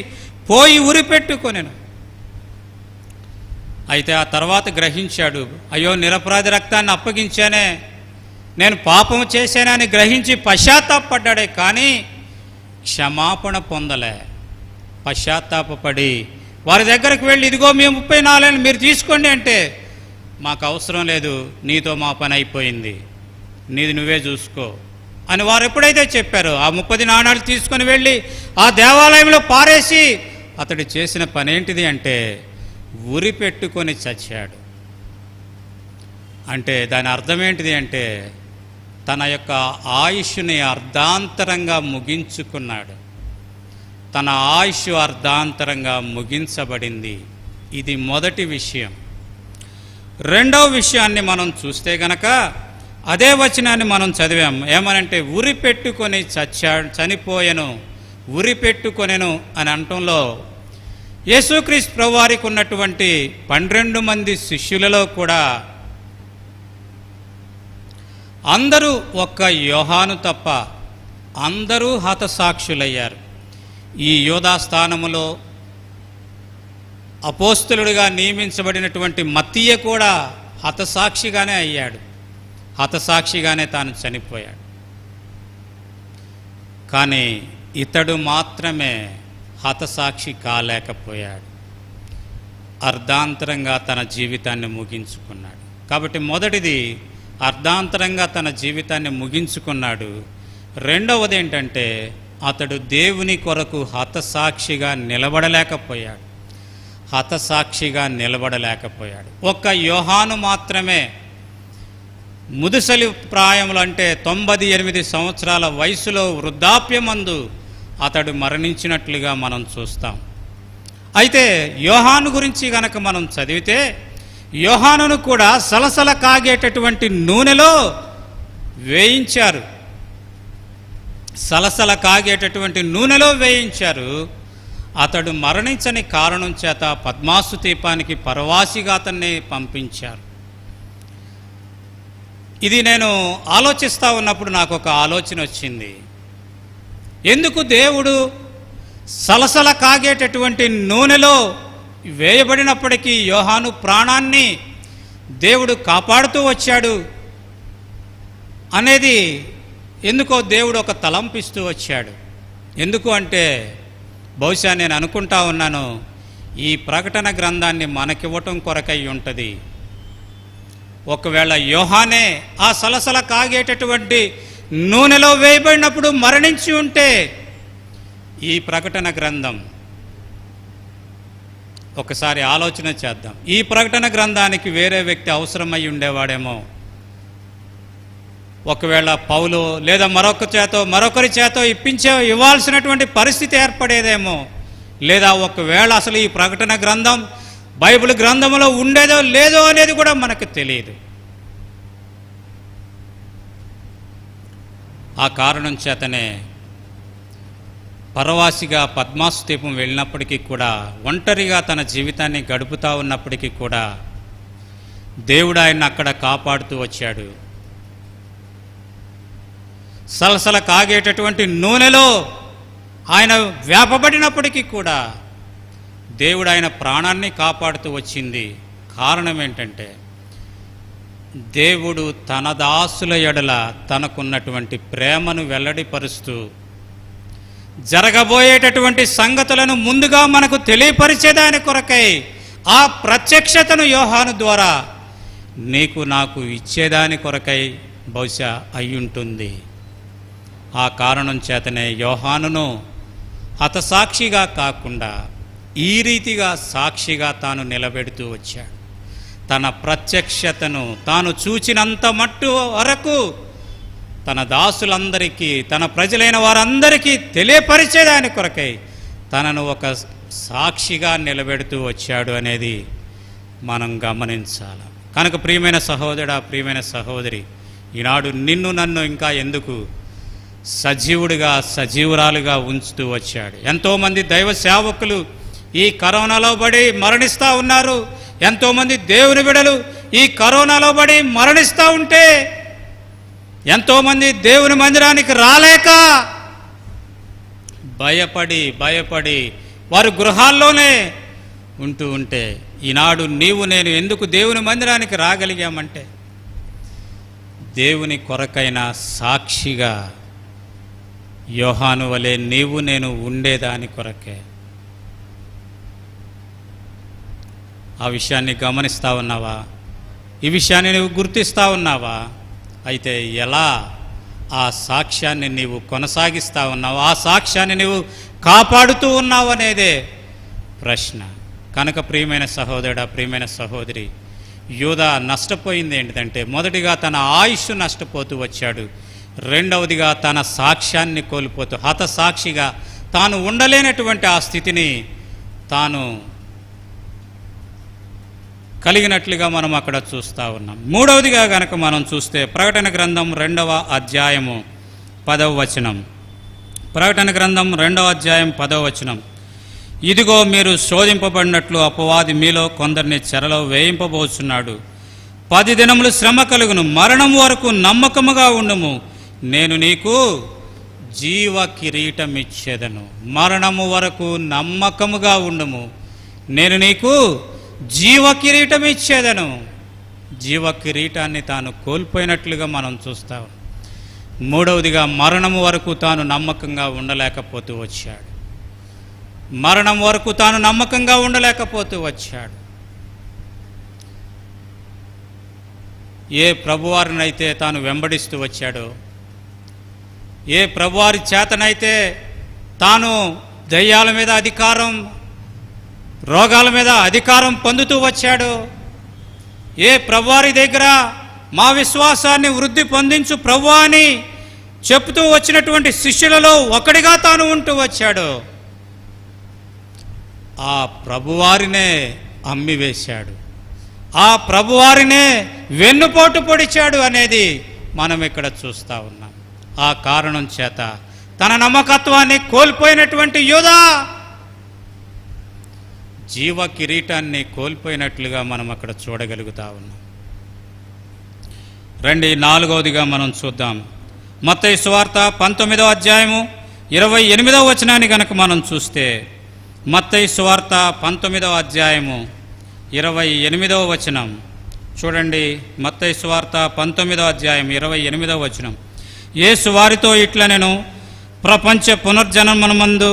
పోయి ఉరిపెట్టుకొనెను. అయితే ఆ తర్వాత గ్రహించాడు, అయ్యో నిరపరాధి రక్తాన్ని అప్పగించానే, నేను పాపము చేశానని గ్రహించి పశ్చాత్తాపడ్డాడే, కానీ క్షమాపణ పొందలే. పశ్చాత్తాపడి వారి దగ్గరకు వెళ్ళి, ఇదిగో మేము 34 మీరు తీసుకోండి అంటే, మాకు అవసరం లేదు, నీతో మా పని అయిపోయింది, నీది నువ్వే చూసుకో అని వారు ఎప్పుడైతే చెప్పారో ఆ 30 నాణాలు తీసుకొని వెళ్ళి ఆ దేవాలయంలో పారేసి అతడు చేసిన పని ఏంటిది అంటే ఉరి పెట్టుకొని చచ్చాడు. అంటే దాని అర్థం ఏంటిది అంటే తన యొక్క ఆయుష్ని అర్ధాంతరంగా ముగించుకున్నాడు. తన ఆయుష్ అర్ధాంతరంగా ముగించబడింది. ఇది మొదటి విషయం. రెండవ విషయాన్ని మనం చూస్తే గనక అదే వచనాన్ని మనం చదివాం. ఏమనంటే ఉరి పెట్టుకొని చనిపోయెను, ఉరి పెట్టుకొనెను అని అనటంలో యేసుక్రీస్తు ప్రభువారికి ఉన్నటువంటి 12 మంది శిష్యులలో కూడా అందరూ ఒక్క యోహాను తప్ప అందరూ హతసాక్షులయ్యారు. ఈ యూదా స్థానములో అపోస్తలుడిగా నియమించబడినటువంటి మత్తీయ కూడా హతసాక్షిగానే అయ్యాడు, హతసాక్షిగానే తాను చనిపోయాడు. కానీ ఇతడు మాత్రమే హతసాక్షి కాలేకపోయాడు, అర్ధాంతరంగా తన జీవితాన్ని ముగించుకున్నాడు. కాబట్టి మొదటిది అర్ధాంతరంగా తన జీవితాన్ని ముగించుకున్నాడు. రెండవది ఏంటంటే అతడు దేవుని కొరకు హతసాక్షిగా నిలబడలేకపోయాడు, హతసాక్షిగా నిలబడలేకపోయాడు. ఒక్క యోహాను మాత్రమే ముదుసలి ప్రాయములు అంటే 98 సంవత్సరాల వయసులో వృద్ధాప్యమందు అతడు మరణించినట్లుగా మనం చూస్తాం. అయితే యోహాను గురించి గనక మనం చదివితే యోహానును కూడా సలసల కాగేటటువంటి నూనెలో వేయించారు, సలసల కాగేటటువంటి నూనెలో వేయించారు. అతడు మరణించని కారణం చేత పద్మాసు ద్వీపానికి పరవాసిగా అతన్ని పంపించారు. ఇది నేను ఆలోచిస్తూ ఉన్నప్పుడు నాకు ఒక ఆలోచన వచ్చింది. ఎందుకు దేవుడు సలసల కాగేటటువంటి నూనెలో వేయబడినప్పటికీ యోహాను ప్రాణాన్ని దేవుడు కాపాడుతూ వచ్చాడు అనేది ఎందుకో దేవుడు ఒక తలంపిస్తూ వచ్చాడు. ఎందుకు అంటే బహుశా నేను అనుకుంటా ఉన్నాను, ఈ ప్రకటన గ్రంథాన్ని మనకివ్వటం కొరకై ఉంటుంది. ఒకవేళ యోహానే ఆ సలసల కాగేటటువంటి నూనెలో వేయబడినప్పుడు మరణించి ఉంటే ఈ ప్రకటన గ్రంథం, ఒకసారి ఆలోచన చేద్దాం, ఈ ప్రకటన గ్రంథానికి వేరే వ్యక్తి అవసరమై ఉండేవాడేమో. ఒకవేళ పౌలు లేదా మరొకరి చేతో ఇవ్వాల్సినటువంటి పరిస్థితి ఏర్పడేదేమో. లేదా ఒకవేళ అసలు ఈ ప్రకటన గ్రంథం బైబిల్ గ్రంథంలో ఉండేదో లేదో అనేది కూడా మనకు తెలియదు. ఆ కారణం చేతనే పరవాసిగా పద్మాసు ద్వీపం వెళ్ళినప్పటికీ కూడా, ఒంటరిగా తన జీవితాన్ని గడుపుతూ ఉన్నప్పటికీ కూడా దేవుడు ఆయన అక్కడ కాపాడుతూ వచ్చాడు. సలసల కాగేటటువంటి నూనెలో ఆయన వేపబడినప్పటికీ కూడా దేవుడు ఆయన ప్రాణాన్ని కాపాడుతూ వచ్చింది. కారణం ఏంటంటే దేవుడు తన దాసుల ఎడల తనకున్నటువంటి ప్రేమను వెల్లడిపరుస్తూ జరగబోయేటటువంటి సంగతులను ముందుగా మనకు తెలియపరిచేదాని కొరకై ఆ ప్రత్యక్షతను యోహాను ద్వారా నీకు నాకు ఇచ్చేదాని కొరకై బహుశా అయ్యుంటుంది. ఆ కారణం చేతనే యోహానును హతసాక్షిగా కాకుండా ఈ రీతిగా సాక్షిగా తాను నిలబెడుతూ వచ్చాడు. తన ప్రత్యక్షతను తాను చూచినంత మట్టు వరకు తన దాసులందరికీ, తన ప్రజలైన వారందరికీ తెలియపరిచేదాని కొరకై తనను ఒక సాక్షిగా నిలబెడుతూ వచ్చాడు అనేది మనం గమనించాలి. కనుక ప్రియమైన సహోదరుడా, ప్రియమైన సహోదరి, ఈనాడు నిన్ను నన్ను ఇంకా ఎందుకు సజీవుడిగా సజీవురాలుగా ఉంచుతూ వచ్చాడు. ఎంతోమంది దైవ సేవకులు ఈ కరోనాలో పడి మరణిస్తూ ఉన్నారు. ఎంతోమంది దేవుని బిడ్డలు ఈ కరోనాలో పడి మరణిస్తూ ఉంటే, ఎంతోమంది దేవుని మందిరానికి రాలేక భయపడి వారు గృహాల్లోనే ఉంటూ ఉంటే, ఈనాడు నీవు నేను ఎందుకు దేవుని మందిరానికి రాగలిగామంటే దేవుని కొరకైన సాక్షిగా యోహాను వలె నీవు నేను ఉండేదాని కొరకే. ఆ విషయాన్ని గమనిస్తూ ఉన్నావా? ఈ విషయాన్ని నువ్వు గుర్తిస్తూ ఉన్నావా? అయితే ఎలా ఆ సాక్ష్యాన్ని నీవు కొనసాగిస్తూ ఉన్నావు, ఆ సాక్ష్యాన్ని నీవు కాపాడుతూ ఉన్నావు అనేదే ప్రశ్న. కనుక ప్రియమైన సహోదరుడా, ప్రియమైన సహోదరి, యూదా నష్టపోయింది ఏంటిదంటే, మొదటిగా తన ఆయుష్ నష్టపోతూ వచ్చాడు. రెండవదిగా తన సాక్ష్యాన్ని కోల్పోతూ హతసాక్షిగా తాను ఉండలేనటువంటి ఆ స్థితిని తాను కలిగినట్లుగా మనం అక్కడ చూస్తూ ఉన్నాం. మూడవదిగా గనక మనం చూస్తే ప్రకటన గ్రంథం 2వ అధ్యాయము 10వ వచనం. ప్రకటన గ్రంథం 2వ అధ్యాయం 10వ వచనం. ఇదిగో మీరు శోధింపబడినట్లు అపవాది మీలో కొందరిని చెరలో వేయింపబోచున్నాడు. 10 దినములు శ్రమ కలుగును, మరణం వరకు నమ్మకముగా ఉండుము, నేను నీకు జీవ కిరీటం ఇచ్చేదను. మరణము వరకు నమ్మకముగా ఉండుము, నేను నీకు జీవ కిరీటం ఇచ్చేదను. జీవ కిరీటాన్ని తాను కోల్పోయినట్లుగా మనం చూస్తాం. మూడవదిగా మరణము వరకు తాను నమ్మకంగా ఉండలేకపోతూ వచ్చాడు. మరణం వరకు తాను నమ్మకంగా ఉండలేకపోతూ వచ్చాడు. ఏ ప్రభువారినైతే తాను వెంబడిస్తూ వచ్చాడో, ఏ ప్రభువారి చేతనైతే తాను దయ్యాల మీద అధికారం, రోగాల మీద అధికారం పొందుతూ వచ్చాడో, ఏ ప్రభువారి దగ్గర మా విశ్వాసాన్ని వృద్ధి పొందించు ప్రభువా అని చెప్తూ వచ్చినటువంటి శిష్యులలో ఒకడిగా తాను ఉంటూ వచ్చాడో, ఆ ప్రభువారినే అమ్మివేశాడు, ఆ ప్రభువారినే వెన్నుపోటు పొడిచాడు అనేది మనం ఇక్కడ చూస్తూ ఉన్నాం. ఆ కారణం చేత తన నమ్మకత్వాన్ని కోల్పోయినటువంటి యూదా జీవ కిరీటాన్ని కోల్పోయినట్లుగా మనం అక్కడ చూడగలుగుతా ఉన్నాం. రండి, 4వదిగా మనం చూద్దాం. మత్తయి సువార్త 19వ అధ్యాయము 28వ వచనాన్ని గనక మనం చూస్తే, మత్తయి సువార్త 19వ అధ్యాయము 28వ వచనం చూడండి. మత్తయి సువార్త 19వ అధ్యాయం 28వ వచనం. యేసు వారితో ఇట్లనెను, ప్రపంచ పునర్జన్మమందు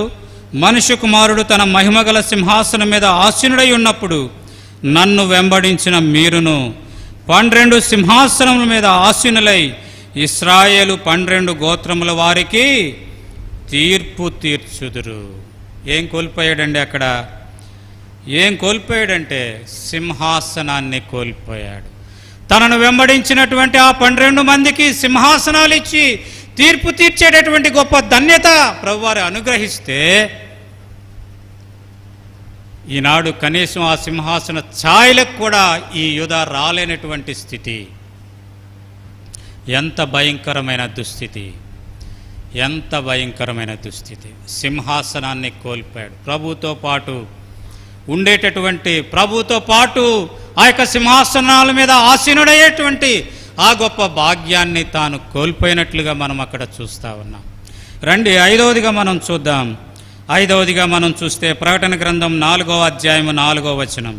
మనుష్య కుమారుడు తన మహిమగల సింహాసనం మీద ఆసీనుడై ఉన్నప్పుడు నన్ను వెంబడించిన మీరును 12 సింహాసనముల మీద ఆసీనులై ఇశ్రాయేలు 12 గోత్రముల వారికి తీర్పు తీర్చుదురు. ఏం కోల్పోయాడండి అక్కడ? ఏం కోల్పోయాడంటే సింహాసనాన్ని కోల్పోయాడు. తనను వెంబడించినటువంటి ఆ 12 మందికి సింహాసనాలు ఇచ్చి తీర్పు తీర్చేటటువంటి గొప్ప ధన్యత ప్రభువారు అనుగ్రహిస్తే, ఈనాడు కనీసం ఆ సింహాసన ఛాయలకు కూడా ఈ యూదా రాలేనటువంటి స్థితి. ఎంత భయంకరమైన దుస్థితి, ఎంత భయంకరమైన దుస్థితి. సింహాసనాన్ని కోల్పోయాడు. ప్రభుతో పాటు ఉండేటటువంటి, ప్రభుతో పాటు ఆ యొక్క సింహాసనాల మీద ఆసీనుడయ్యేటువంటి ఆ గొప్ప భాగ్యాన్ని తాను కోల్పోయినట్లుగా మనం అక్కడ చూస్తూ ఉన్నాం. రండి, 5వదిగా మనం చూద్దాం. 5వదిగా మనం చూస్తే ప్రకటన గ్రంథం 4వ అధ్యాయం 4వ వచనం.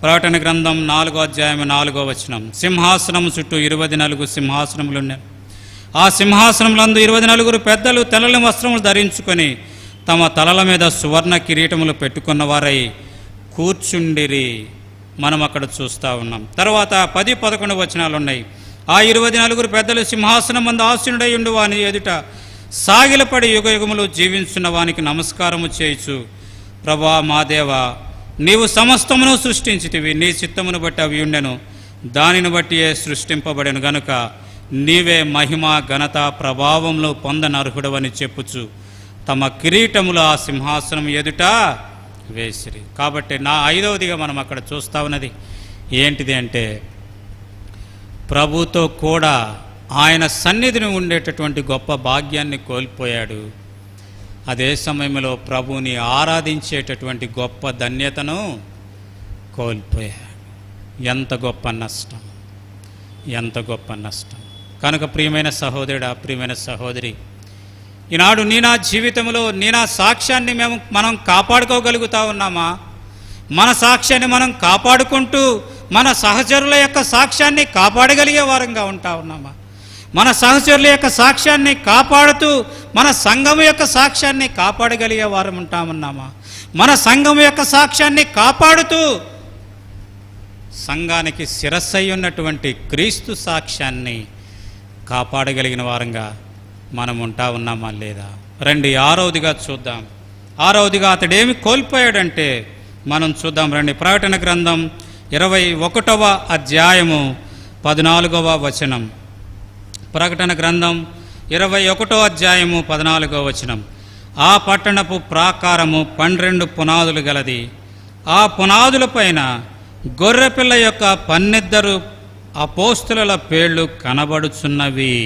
ప్రకటన గ్రంథం 4వ అధ్యాయం 4వ వచనం. సింహాసనం చుట్టూ 24 సింహాసనములున్నాయి. ఆ సింహాసనములందు 24 పెద్దలు తెల్లని వస్త్రములు ధరించుకొని తమ తలల మీద సువర్ణ కిరీటములు పెట్టుకున్న వారై కూర్చుండిరి. మనం అక్కడ చూస్తూ ఉన్నాం. తర్వాత 10-11 వచనాలు ఉన్నాయి. ఆ 24 పెద్దలు సింహాసనం మందు ఆసీనుడై ఉండు వాని ఎదుట సాగిలపడి యుగయుగములు జీవించున్న వానికి నమస్కారము చేయుచు, ప్రభా మా దేవా, నీవు సమస్తమును సృష్టించితివి, నీ చిత్తమును బట్టి అవి ఉండెను, దానిని బట్టి సృష్టింపబడెను గనుక నీవే మహిమ ఘనత ప్రభావంలో పొందనర్హుడవని చెప్పుచు తమ కిరీటములు ఆ సింహాసనం ఎదుట వేసిరి. కాబట్టి నా 5వదిగా మనం అక్కడ చూస్తూ ఉన్నది ఏంటిది అంటే, ప్రభుతో కూడా ఆయన సన్నిధిని ఉండేటటువంటి గొప్ప భాగ్యాన్ని కోల్పోయాడు. అదే సమయంలో ప్రభువుని ఆరాధించేటటువంటి గొప్ప ధన్యతను కోల్పోయాడు. ఎంత గొప్ప నష్టం, ఎంత గొప్ప నష్టం. కనుక ప్రియమైన సహోదరుడా, ప్రియమైన సహోదరి, ఈనాడు నీ నా జీవితంలో నీ నా సాక్ష్యాన్ని మనం కాపాడుకోగలుగుతా ఉన్నామా? మన సాక్ష్యాన్ని మనం కాపాడుకుంటూ మన సహచరుల యొక్క సాక్ష్యాన్ని కాపాడగలిగే వారంగా ఉంటా ఉన్నామా? మన సహచరుల యొక్క సాక్ష్యాన్ని కాపాడుతూ మన సంఘం యొక్క సాక్ష్యాన్ని కాపాడగలిగే వారం ఉంటామన్నామా? మన సంఘం యొక్క సాక్ష్యాన్ని కాపాడుతూ సంఘానికి శిరస్సై ఉన్నటువంటి క్రీస్తు సాక్ష్యాన్ని కాపాడగలిగిన వారంగా మనం ఉంటా ఉన్నామా లేదా? రండి, ఆరవదిగా చూద్దాం. ఆరవదిగా అతడేమి కోల్పోయాడంటే మనం చూద్దాం. రండి, ప్రకటన గ్రంథం 21వ అధ్యాయము 14వ వచనం. ప్రకటన గ్రంథం 21వ అధ్యాయము 14వ వచనం. ఆ పట్టణపు ప్రాకారము 12 పునాదులు గలది. ఆ పునాదుల పైన గొర్రెపిల్ల యొక్క 12 అపోస్తుల పేర్లు కనబడుచున్నవి.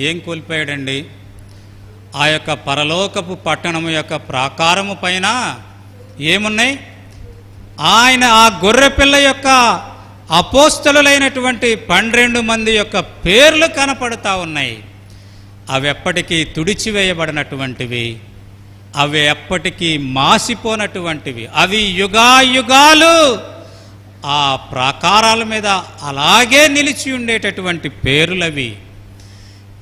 ఏం కోల్పోయాడండి? ఆ యొక్క పరలోకపు పట్టణము యొక్క ప్రాకారము పైన ఏమున్నాయి? ఆయన ఆ గొర్రెపిల్ల యొక్క అపోస్తలులైనటువంటి 12 మంది యొక్క పేర్లు కనపడుతూ ఉన్నాయి. అవి ఎప్పటికీ తుడిచివేయబడినటువంటివి, అవి ఎప్పటికీ మాసిపోనటువంటివి, అవి యుగాయుగాలు ఆ ప్రాకారాల మీద అలాగే నిలిచి ఉండేటటువంటి పేర్లవి.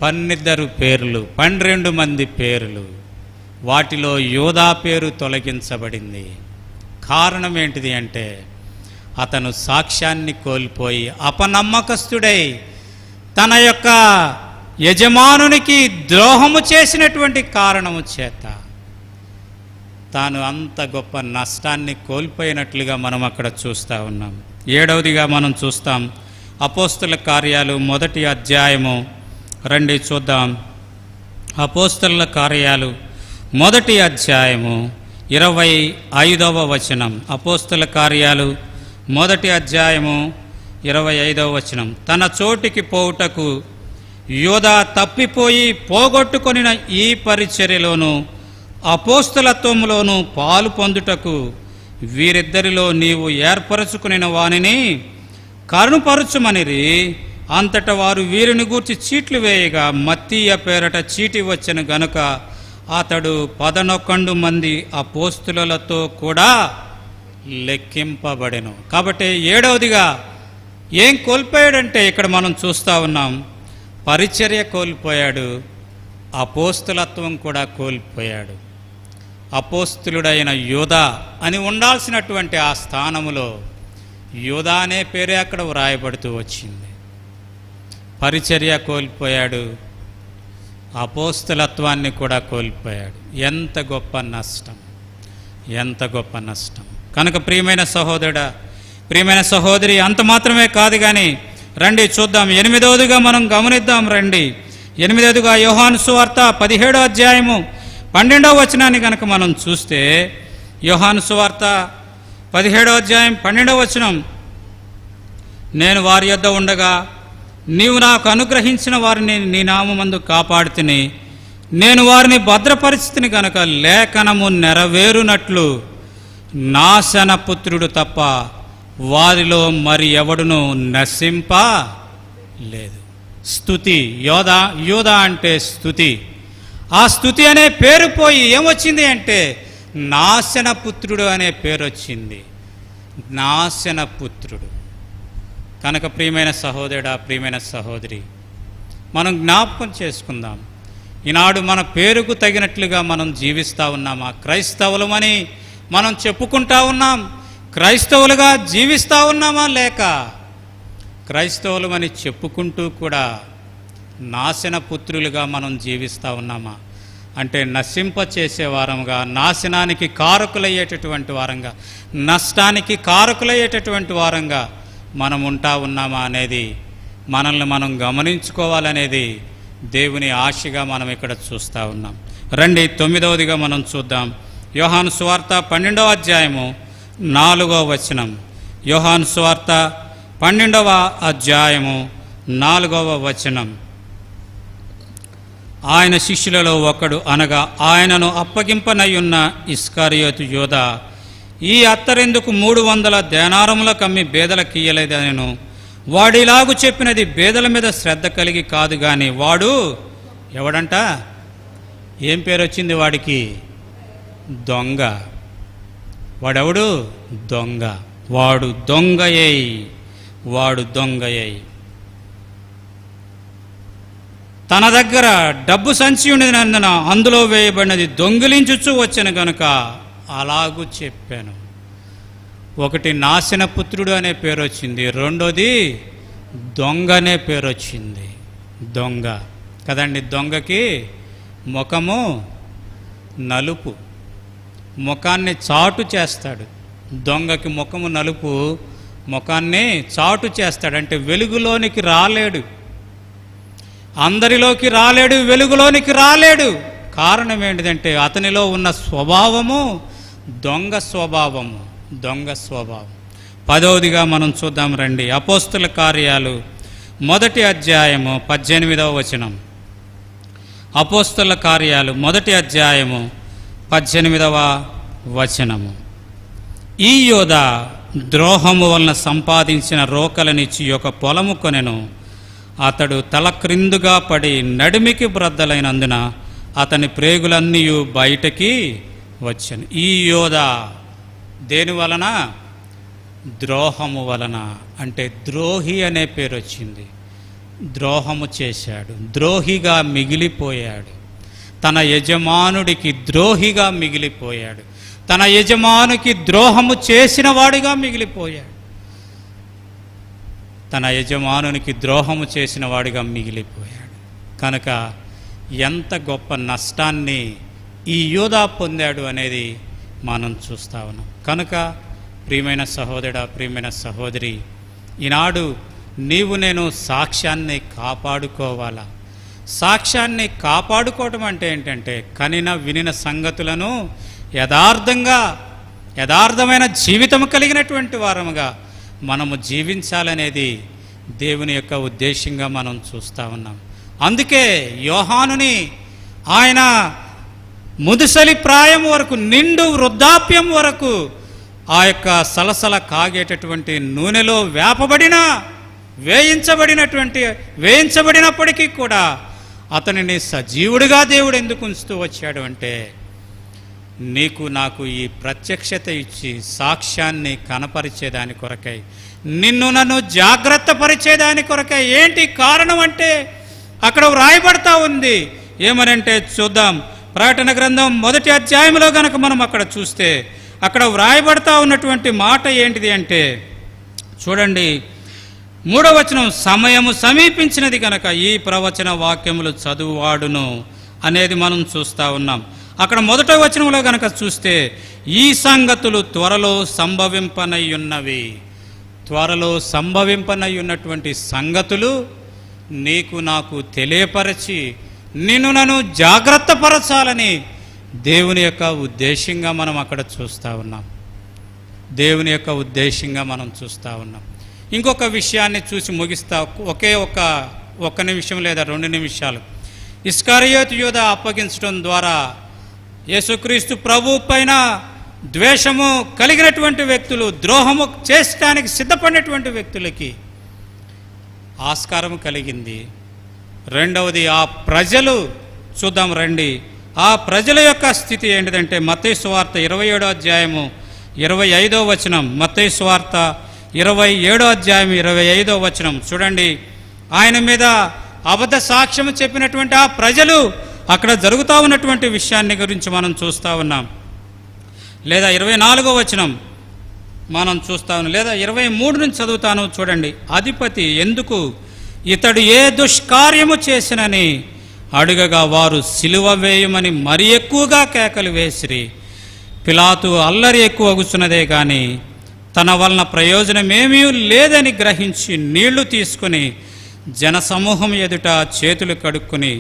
12 పేర్లు, 12 మంది పేర్లు. వాటిలో యోధా పేరు తొలగించబడింది. కారణం ఏంటిది అంటే అతను సాక్ష్యాన్ని కోల్పోయి అపనమ్మకస్తుడై తన యొక్క యజమానునికి ద్రోహము చేసినటువంటి కారణము చేత తాను అంత గొప్ప నష్టాన్ని కోల్పోయినట్లుగా మనం అక్కడ చూస్తూ ఉన్నాం. 7వదిగా మనం చూస్తాం అపోస్తల కార్యాలు 1వ అధ్యాయము. రండి చూద్దాం. అపోస్తల కార్యాలు 1వ అధ్యాయము 25వ వచనం. అపోస్తల కార్యాలు 1వ అధ్యాయము 25వ వచనం. తన చోటికి పోవుటకు యోధా తప్పిపోయి పోగొట్టుకొనిన ఈ పరిచర్యలోను అపోస్తలత్వములోను పాలు పొందుటకు వీరిద్దరిలో నీవు ఏర్పరచుకునిన వానిని కరుణపరచుమనిరి. అంతటా వారు వీరిని గూర్చి చీట్లు వేయగా మత్తీయ పేరట చీటి వచ్చిన గనుక అతడు 11 మంది అపోస్తలులతో కూడా లెక్కింపబడెను. కాబట్టి 7వదిగా ఏం కోల్పోయాడంటే ఇక్కడ మనం చూస్తూ ఉన్నాం, పరిచర్య కోల్పోయాడు, అపోస్తలత్వం కూడా కోల్పోయాడు. అపోస్తలుడైన యోధా అని ఉండాల్సినటువంటి ఆ స్థానములో యోధా అనే పేరే అక్కడ వ్రాయబడుతూ వచ్చింది. పరిచర్య కోల్పోయాడు, అపోస్తలత్వాన్ని కూడా కోల్పోయాడు. ఎంత గొప్ప నష్టం, ఎంత గొప్ప నష్టం. కనుక ప్రియమైన సహోదరుడా, ప్రియమైన సహోదరి, అంత మాత్రమే కాదు కానీ రండి చూద్దాం. 8వదిగా మనం గమనిద్దాం. రండి, 8వదిగా యోహాను సువార్త 17వ అధ్యాయము 12వ వచనాన్ని కనుక మనం చూస్తే, యోహాను సువార్త 17వ అధ్యాయం 12వ వచనం. నేను వారి యొద్ద ఉండగా నీవు నాకు అనుగ్రహించిన వారిని నీ నామమందు కాపాడుతిని, నేను వారిని భద్రపరిస్థితిని కనుక లేఖనము నెరవేరునట్లు నాశనపుత్రుడు తప్ప వారిలో మరి ఎవడును నశింప లేదు. స్తుతి, యోధా అంటే స్తుతి. ఆ స్తుతి అనే పేరు పోయి ఏమొచ్చింది అంటే నాశనపుత్రుడు అనే పేరు వచ్చింది. నాశనపుత్రుడు. కనుక ప్రియమైన సహోదరుడా, ప్రియమైన సహోదరి, మనం జ్ఞాపకం చేసుకుందాం. ఈనాడు మన పేరుకు తగినట్లుగా మనం జీవిస్తూ ఉన్నామా? క్రైస్తవులమని మనం చెప్పుకుంటా ఉన్నాం, క్రైస్తవులుగా జీవిస్తూ ఉన్నామా? లేక క్రైస్తవులమని చెప్పుకుంటూ కూడా నాశనపుత్రులుగా మనం జీవిస్తూ ఉన్నామా? అంటే నశింపచేసే వారంగా, నాశనానికి కారకులయ్యేటటువంటి వారంగా, నష్టానికి కారకులయ్యేటటువంటి వారంగా మనం ఉంటా ఉన్నామా అనేది మనల్ని మనం గమనించుకోవాలనేది దేవుని ఆశగా మనం ఇక్కడ చూస్తూ ఉన్నాం. రండి 9వదిగా మనం చూద్దాం. యోహాను సువార్త 12వ అధ్యాయము 4వ వచనం. యోహాను సువార్త 12వ అధ్యాయము 4వ వచనం. ఆయన శిష్యులలో ఒకడు అనగా ఆయనను అప్పగింపనయ్యున్న ఇస్కరియోతు యూదా, ఈ అత్తరెందుకు 300 దేనారములకు అమ్మి బేదలకు ఇయ్యలేదనెను. వాడిలాగు చెప్పినది బేదల మీద శ్రద్ధ కలిగి కాదు గాని వాడు ఎవడంట? ఏం పేరు వచ్చింది వాడికి? దొంగ. వాడెవడు? దొంగ. వాడు దొంగయ్యి, వాడు దొంగయ్యి. తన దగ్గర డబ్బు సంచి ఉండినందున అందులో వేయబడినది దొంగిలించుచూ వచ్చాను గనుక అలాగూ చెప్పాను. ఒకటి నాశన పుత్రుడు అనే పేరు వచ్చింది, రెండోది దొంగ అనే పేరు వచ్చింది. దొంగ కదండి. దొంగకి ముఖము నలుపు, ముఖాన్ని చాటు చేస్తాడు. దొంగకి ముఖము నలుపు, ముఖాన్ని చాటు చేస్తాడు. అంటే వెలుగులోనికి రాలేడు, అందరిలోకి రాలేడు, వెలుగులోనికి రాలేడు. కారణం ఏంటిదంటే అతనిలో ఉన్న స్వభావము దొంగ స్వభావము, దొంగ స్వభావం. 10వదిగా మనం చూద్దాం రండి. అపోస్తుల కార్యాలు 1వ అధ్యాయము 18వ వచనం. అపోస్తుల కార్యాలు 1వ అధ్యాయము 18వ వచనము. ఈ యోధా ద్రోహము వలన సంపాదించిన రోకలనిచ్చి ఒక పొలము కొనెను. అతడు తల క్రిందుగా పడి నడిమికి బ్రద్దలైనందున అతని ప్రేగులన్నీ బయటకి వచ్చాను. ఈ యోధా దేని వలన? ద్రోహము వలన. అంటే ద్రోహి అనే పేరు వచ్చింది. ద్రోహము చేశాడు, ద్రోహిగా మిగిలిపోయాడు. తన యజమానుడికి ద్రోహిగా మిగిలిపోయాడు. తన యజమానికి ద్రోహము చేసిన వాడిగా మిగిలిపోయాడు. తన యజమానునికి ద్రోహము చేసిన వాడిగా మిగిలిపోయాడు. కనుక ఎంత గొప్ప నష్టాన్ని ఈ యోధా పొందాడు అనేది మనం చూస్తా ఉన్నాం. కనుక ప్రియమైన సహోదరుడా, ప్రియమైన సహోదరి, ఈనాడు నీవు నేను సాక్ష్యాన్ని కాపాడుకోవాలా. సాక్ష్యాన్ని కాపాడుకోవటం అంటే ఏంటంటే కనిన వినిన సంగతులను యథార్థమైన జీవితం కలిగినటువంటి వారముగా మనము జీవించాలనేది దేవుని యొక్క ఉద్దేశంగా మనం చూస్తూ ఉన్నాం. అందుకే యోహానుని ఆయన ముదుసలి ప్రాయం వరకు, నిండు వృద్ధాప్యం వరకు ఆ యొక్క సలసల కాగేటటువంటి నూనెలో వేయించబడినప్పటికీ కూడా అతనిని సజీవుడిగా దేవుడు ఎందుకు ఉంచుతూ వచ్చాడు అంటే నీకు నాకు ఈ ప్రత్యక్షత ఇచ్చి సాక్ష్యాన్ని కనపరిచేదాని కొరకై, నిన్ను నన్ను జాగ్రత్త పరిచేదాని కొరకై. ఏంటి కారణం అంటే అక్కడ వ్రాయబడతా ఉంది. ఏమనంటే చూద్దాం. ప్రకటన గ్రంథం 1వ అధ్యాయంలో గనక మనం అక్కడ చూస్తే అక్కడ వ్రాయబడతా ఉన్నటువంటి మాట ఏంటిది అంటే చూడండి, 3వ వచనం. సమయము సమీపించినది కనుక ఈ ప్రవచన వాక్యములు చదువువాడును అనేది మనం చూస్తూ ఉన్నాం. అక్కడ 1వ వచనంలో గనక చూస్తే ఈ సంగతులు త్వరలో సంభవింపనయ్యున్నవి. త్వరలో సంభవింపనయ్యున్నటువంటి సంగతులు నీకు నాకు తెలియపరచి నిన్ను నన్ను జాగ్రత్త పరచాలని దేవుని యొక్క ఉద్దేశంగా మనం అక్కడ చూస్తూ ఉన్నాం. దేవుని యొక్క ఉద్దేశంగా మనం చూస్తూ ఉన్నాం. ఇంకొక విషయాన్ని చూసి ముగిస్తా. ఒక్క నిమిషం లేదా 2 నిమిషాలు. ఇస్కరియోతు యూదా అప్పగించడం ద్వారా యేసుక్రీస్తు ప్రభు పైన ద్వేషము కలిగినటువంటి వ్యక్తులు, ద్రోహము చేయడానికి సిద్ధపడినటువంటి వ్యక్తులకి ఆస్కారం కలిగింది. రెండవది ఆ ప్రజలు. చూద్దాం రండి. ఆ ప్రజల యొక్క స్థితి ఏంటిదంటే మత్తయి సువార్త 27వ అధ్యాయము 25వ వచనం. మత్తయి సువార్త 27వ అధ్యాయం 25వ వచనం చూడండి. ఆయన మీద అబద్ధ సాక్ష్యం చెప్పినటువంటి ఆ ప్రజలు అక్కడ జరుగుతూ ఉన్నటువంటి విషయాన్ని గురించి మనం చూస్తూ ఉన్నాం. లేదా 24వ వచనం మనం చూస్తా ఉన్నాం. లేదా 23 నుంచి చదువుతాను చూడండి. అధిపతి ఎందుకు ఇతడు ఏ దుష్కార్యము చేసినని అడుగగా వారు సిలువ వేయమని మరి ఎక్కువగా కేకలు వేసిరి. పిలాతు అల్లరి ఎక్కువ అగుచున్నదే కానీ తన వలన ప్రయోజనమేమీ లేదని గ్రహించి నీళ్లు తీసుకుని జనసమూహం ఎదుట చేతులు కడుక్కుని,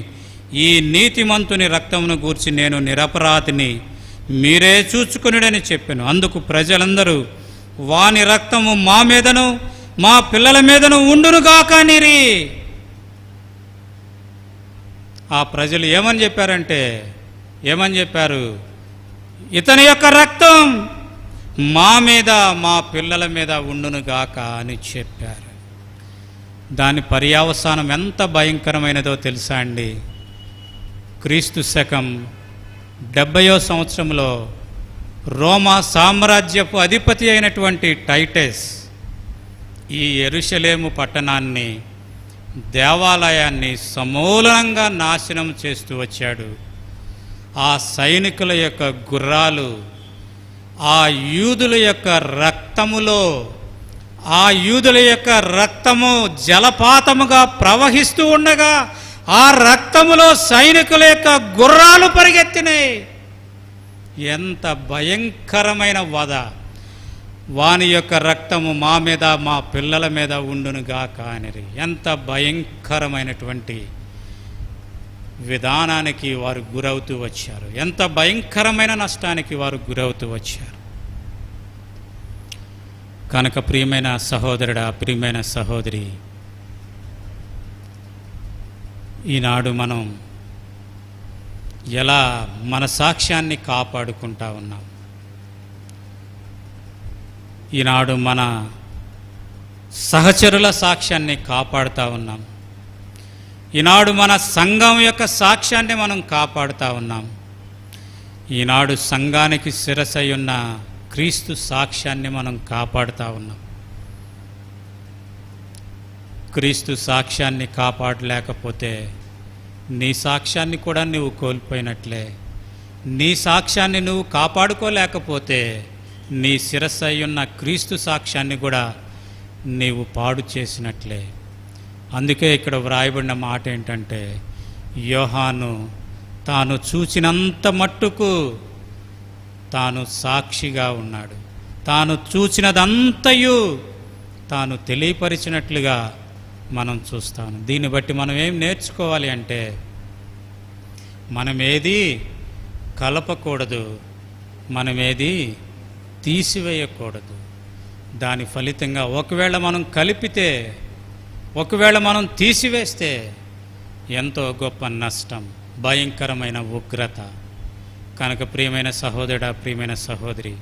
ఈ నీతిమంతుని రక్తమును గూర్చి నేను నిరపరాధిని, మీరే చూచుకునుడని చెప్పాను. అందుకు ప్రజలందరూ వాని రక్తము మా మీదను మా పిల్లల మీదను ఉండునుగాక అనిరి. ఆ ప్రజలు ఏమని చెప్పారు? ఇతని యొక్క రక్తం మా మీద మా పిల్లల మీద ఉండునుగాక అని చెప్పారు. దాని పర్యవసానం ఎంత భయంకరమైనదో తెలుసా అండి? క్రీస్తు శకం 70వ సంవత్సరంలో రోమా సామ్రాజ్యపు అధిపతి అయినటువంటి టైటస్ ఈ యెరూషలేము పట్టణాన్ని, దేవాలయాన్ని సమూలంగా నాశనం చేస్తూ వచ్చాడు. ఆ సైనికుల యొక్క గుర్రాలు ఆ యూదుల యొక్క రక్తము జలపాతముగా ప్రవహిస్తూ ఉండగా ఆ రక్తములో సైనికుల యొక్క గుర్రాలు పరిగెత్తినాయి. ఎంత భయంకరమైన వధ! వాని యొక్క రక్తము మా మీద మా పిల్లల మీద ఉండునుగాక అనిరి. ఎంత భయంకరమైనటువంటి విధానానికి వారు గురవుతూ వచ్చారు, ఎంత భయంకరమైన నష్టానికి వారు గురవుతూ వచ్చారు. కనుక ప్రియమైన సహోదరుడా, ప్రియమైన సహోదరి, ఈనాడు మనం ఎలా మన సాక్ష్యాన్ని కాపాడుకుంటా ఉన్నాం? ఈనాడు మన సహచరుల సాక్ష్యాన్ని కాపాడుతూ ఉన్నాం. ఈనాడు మన సంఘం యొక్క సాక్ష్యాన్ని మనం కాపాడుతూ ఉన్నాం. ఈనాడు సంఘానికి శిరసై ఉన్న క్రీస్తు సాక్ష్యాన్ని మనం కాపాడుతూ ఉన్నాం. క్రీస్తు సాక్ష్యాన్ని కాపాడలేకపోతే నీ సాక్ష్యాన్ని కూడా నువ్వు కోల్పోయినట్లే. నీ సాక్ష్యాన్ని నువ్వు కాపాడుకోలేకపోతే నీ శిరస్సు అయ్యున్న క్రీస్తు సాక్ష్యాన్ని కూడా నీవు పాడు చేసినట్లే. అందుకే ఇక్కడ వ్రాయబడిన మాట ఏంటంటే, యోహాను తాను చూచినంత మట్టుకు తాను సాక్షిగా ఉన్నాడు. తాను చూచినదంతయు తాను తెలియపరిచినట్లుగా మనం చూస్తాను. దీన్ని బట్టి మనం ఏం నేర్చుకోవాలి అంటే, మనమేది కలపకూడదు, మనమేది తీసివేయకూడదు. దాని ఫలితంగా ఒకవేళ మనం కలిపితే, ఒకవేళ మనం తీసివేస్తే ఎంతో గొప్ప నష్టం, భయంకరమైన ఉగ్రత. కనుక ప్రియమైన సహోదరుడా, ప్రియమైన సహోదరి,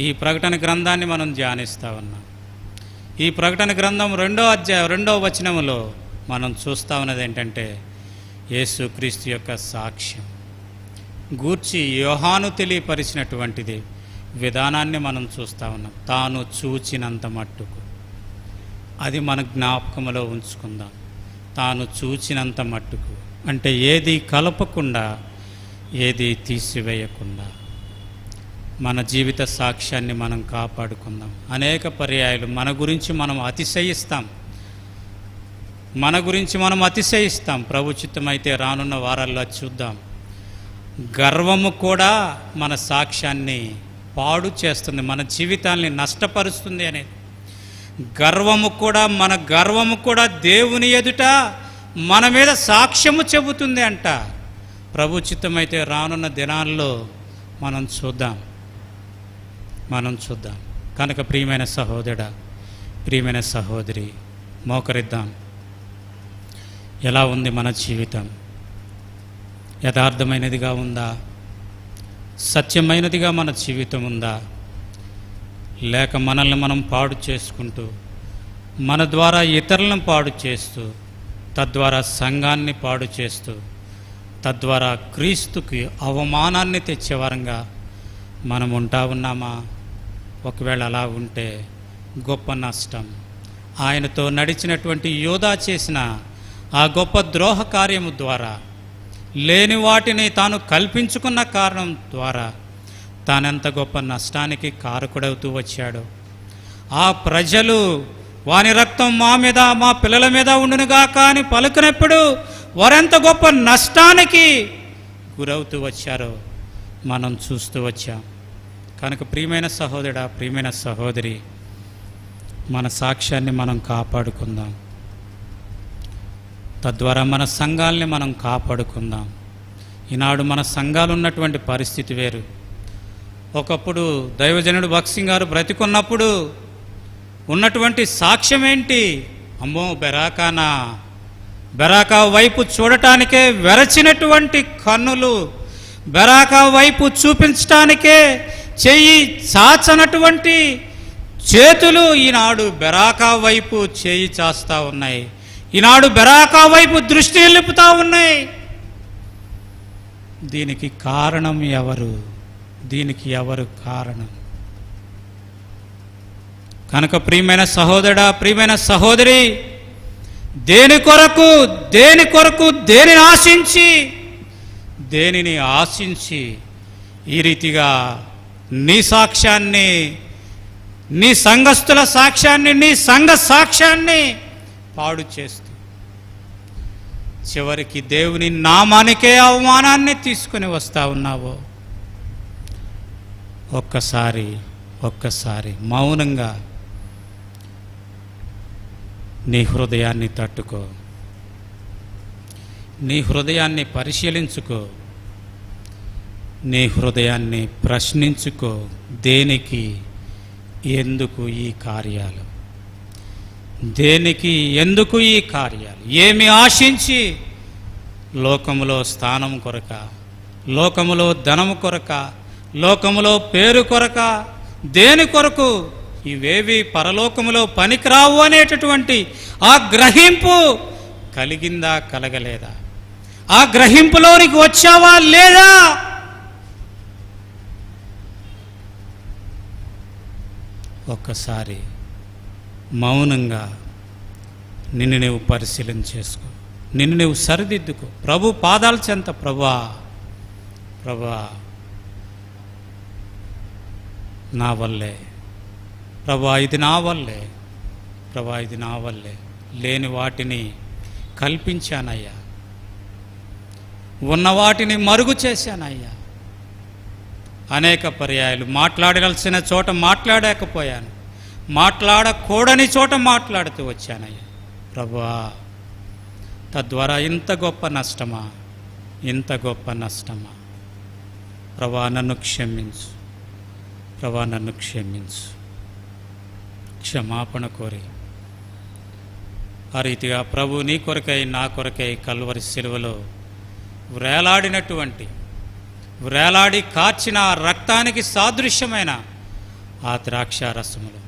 ఈ ప్రకటన గ్రంథాన్ని మనం ధ్యానిస్తూ ఉన్నాం. ఈ ప్రకటన గ్రంథం 2వ అధ్యాయం 2వ వచనములో మనం చూస్తూ ఉన్నది ఏంటంటే, యేసుక్రీస్తు యొక్క సాక్ష్యం గూర్చి యోహాను తెలియపరిచినటువంటిది విధానాన్ని మనం చూస్తూ ఉన్నాం. తాను చూచినంత మట్టుకు, అది మన జ్ఞాపకంలో ఉంచుకుందాం. తాను చూచినంత మట్టుకు అంటే ఏది కలపకుండా, ఏది తీసివేయకుండా మన జీవిత సాక్ష్యాన్ని మనం కాపాడుకుందాం. అనేక పర్యాయాలు మన గురించి మనం అతిశయిస్తాం. ప్రభు చిత్తమైతే రానున్న వారాల్లో చూద్దాం. గర్వము కూడా మన సాక్ష్యాన్ని పాడు చేస్తుంది, మన జీవితాల్ని నష్టపరుస్తుంది అనేది. మన గర్వము కూడా దేవుని ఎదుట మన మీద సాక్ష్యము చెబుతుంది అంట. ప్రభు చిత్తమైతే రానున్న దినాల్లో మనం చూద్దాం. కనుక ప్రియమైన సహోదరుడా, ప్రియమైన సహోదరి, మోకరిద్దాం. ఎలా ఉంది మన జీవితం? యథార్థమైనదిగా ఉందా? సత్యమైనదిగా మన జీవితం ఉందా? లేక మనల్ని మనం పాడు చేసుకుంటూ, మన ద్వారా ఇతరులను పాడు చేస్తూ, తద్వారా సంఘాన్ని పాడు చేస్తూ, తద్వారా క్రీస్తుకి అవమానాన్ని తెచ్చేవారంగా మనం ఉంటా ఉన్నామా? ఒకవేళ అలా ఉంటే గొప్ప నష్టం. ఆయనతో నడిచినటువంటి యోధా చేసిన ఆ గొప్ప ద్రోహ కార్యము ద్వారా, లేని వాటిని తాను కల్పించుకున్న కారణం ద్వారా తానెంత గొప్ప నష్టానికి కారకుడవుతూ వచ్చాడు. ఆ ప్రజలు వాని రక్తం మా మీద మా పిల్లల మీద ఉండునుగాక అని పలుకునప్పుడు వారెంత గొప్ప నష్టానికి గురవుతూ వచ్చారో మనం చూస్తూ వచ్చాం. కనుక ప్రియమైన సహోదరుడా, ప్రియమైన సహోదరి, మన సాక్ష్యాన్ని మనం కాపాడుకుందాం. తద్వారా మన సంఘాలని మనం కాపాడుకుందాం. ఈనాడు మన సంఘాలు ఉన్నటువంటి పరిస్థితి వేరు. ఒకప్పుడు దైవజనుడు భక్సింగ్ గారు బ్రతికున్నప్పుడు ఉన్నటువంటి సాక్ష్యం ఏంటి? అమ్మో బెరాకానా, బెరాకా వైపు చూడటానికే వెరచినటువంటి కన్నులు, బెరాకా వైపు చూపించటానికే చెయ్యి చాచనటువంటి చేతులు ఈనాడు బెరాకా వైపు చేయి చాస్తా ఉన్నాయి. ఈనాడు బెరాకా వైపు దృష్టి నిలుపుతా ఉన్నాయి. దీనికి కారణం ఎవరు? దీనికి ఎవరు కారణం? కనుక ప్రియమైన సహోదరుడా, ప్రియమైన సహోదరి, దేని కొరకు దేనిని ఆశించి ఈ రీతిగా నీ సాక్ష్యాన్ని, నీ సంఘస్థుల సాక్ష్యాన్ని, నీ సంఘ సాక్ష్యాన్ని పాడు చేస్తూ చివరికి దేవుని నామానికే అవమానాన్ని తీసుకుని వస్తా ఉన్నావో, ఒక్కసారి మౌనంగా నీ హృదయాన్ని తట్టుకో, నీ హృదయాన్ని పరిశీలించుకో, నీ హృదయాన్ని ప్రశ్నించుకో. దేనికి, ఎందుకు ఈ కార్యాలు? దేనికి, ఎందుకు ఈ కార్యాలు? ఏమి ఆశించి? లోకములో స్థానం కొరక, లోకములో ధనము కొరక, లోకములో పేరు కొరక? దేని కొరకు? ఇవేవి పరలోకములో పనికిరావు అనేటటువంటి ఆ గ్రహింపు కలిగిందా, కలగలేదా? ఆ గ్రహింపులోనికి వచ్చావా లేదా? ఒక్కసారి మౌనంగా నిన్ను నువ్వు పరిశీలన చేసుకో, నిన్ను నువ్వు సరిదిద్దుకో. ప్రభు పాదాల చెంత, ప్రభా నా వల్లే, ప్రభా ఇది నా వల్లే, ప్రభా ఇది నా వల్లే. లేని వాటిని కల్పించానయ్యా, ఉన్న వాటిని మరుగు చేశానయ్యా. అనేక పర్యాయాలు మాట్లాడాల్సిన చోట మాట్లాడలేకపోయాను, మాట్లాడకూడని చోట మాట్లాడుతూ వచ్చానయ్యా. ప్రభువా, తద్వారా ఇంత గొప్ప నష్టమా, ఇంత గొప్ప నష్టమా? ప్రభువా నన్ను క్షమించు, ప్రభువా నన్ను క్షమించు. క్షమాపణ కోరి ఆ రీతిగా ప్రభు నీ కొరకై, నా కొరకై కల్వరి శిలువలో వ్రేలాడి కార్చిన రక్తానికి సాదృశ్యమైన ఆ ద్రాక్షారసములు,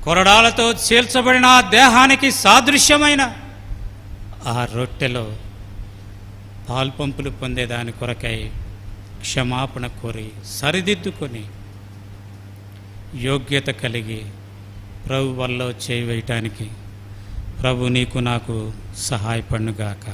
కొరడాలతో చీల్చబడిన ఆ దేహానికి సాదృశ్యమైన ఆ రొట్టెలో పాల్పంపులు పొందేదాని కొరకై క్షమాపణ కోరి సరిదిద్దుకొని యోగ్యత కలిగి ప్రభు వల్ల చేయి వేయటానికి ప్రభు నీకు నాకు సహాయపడునుగాక.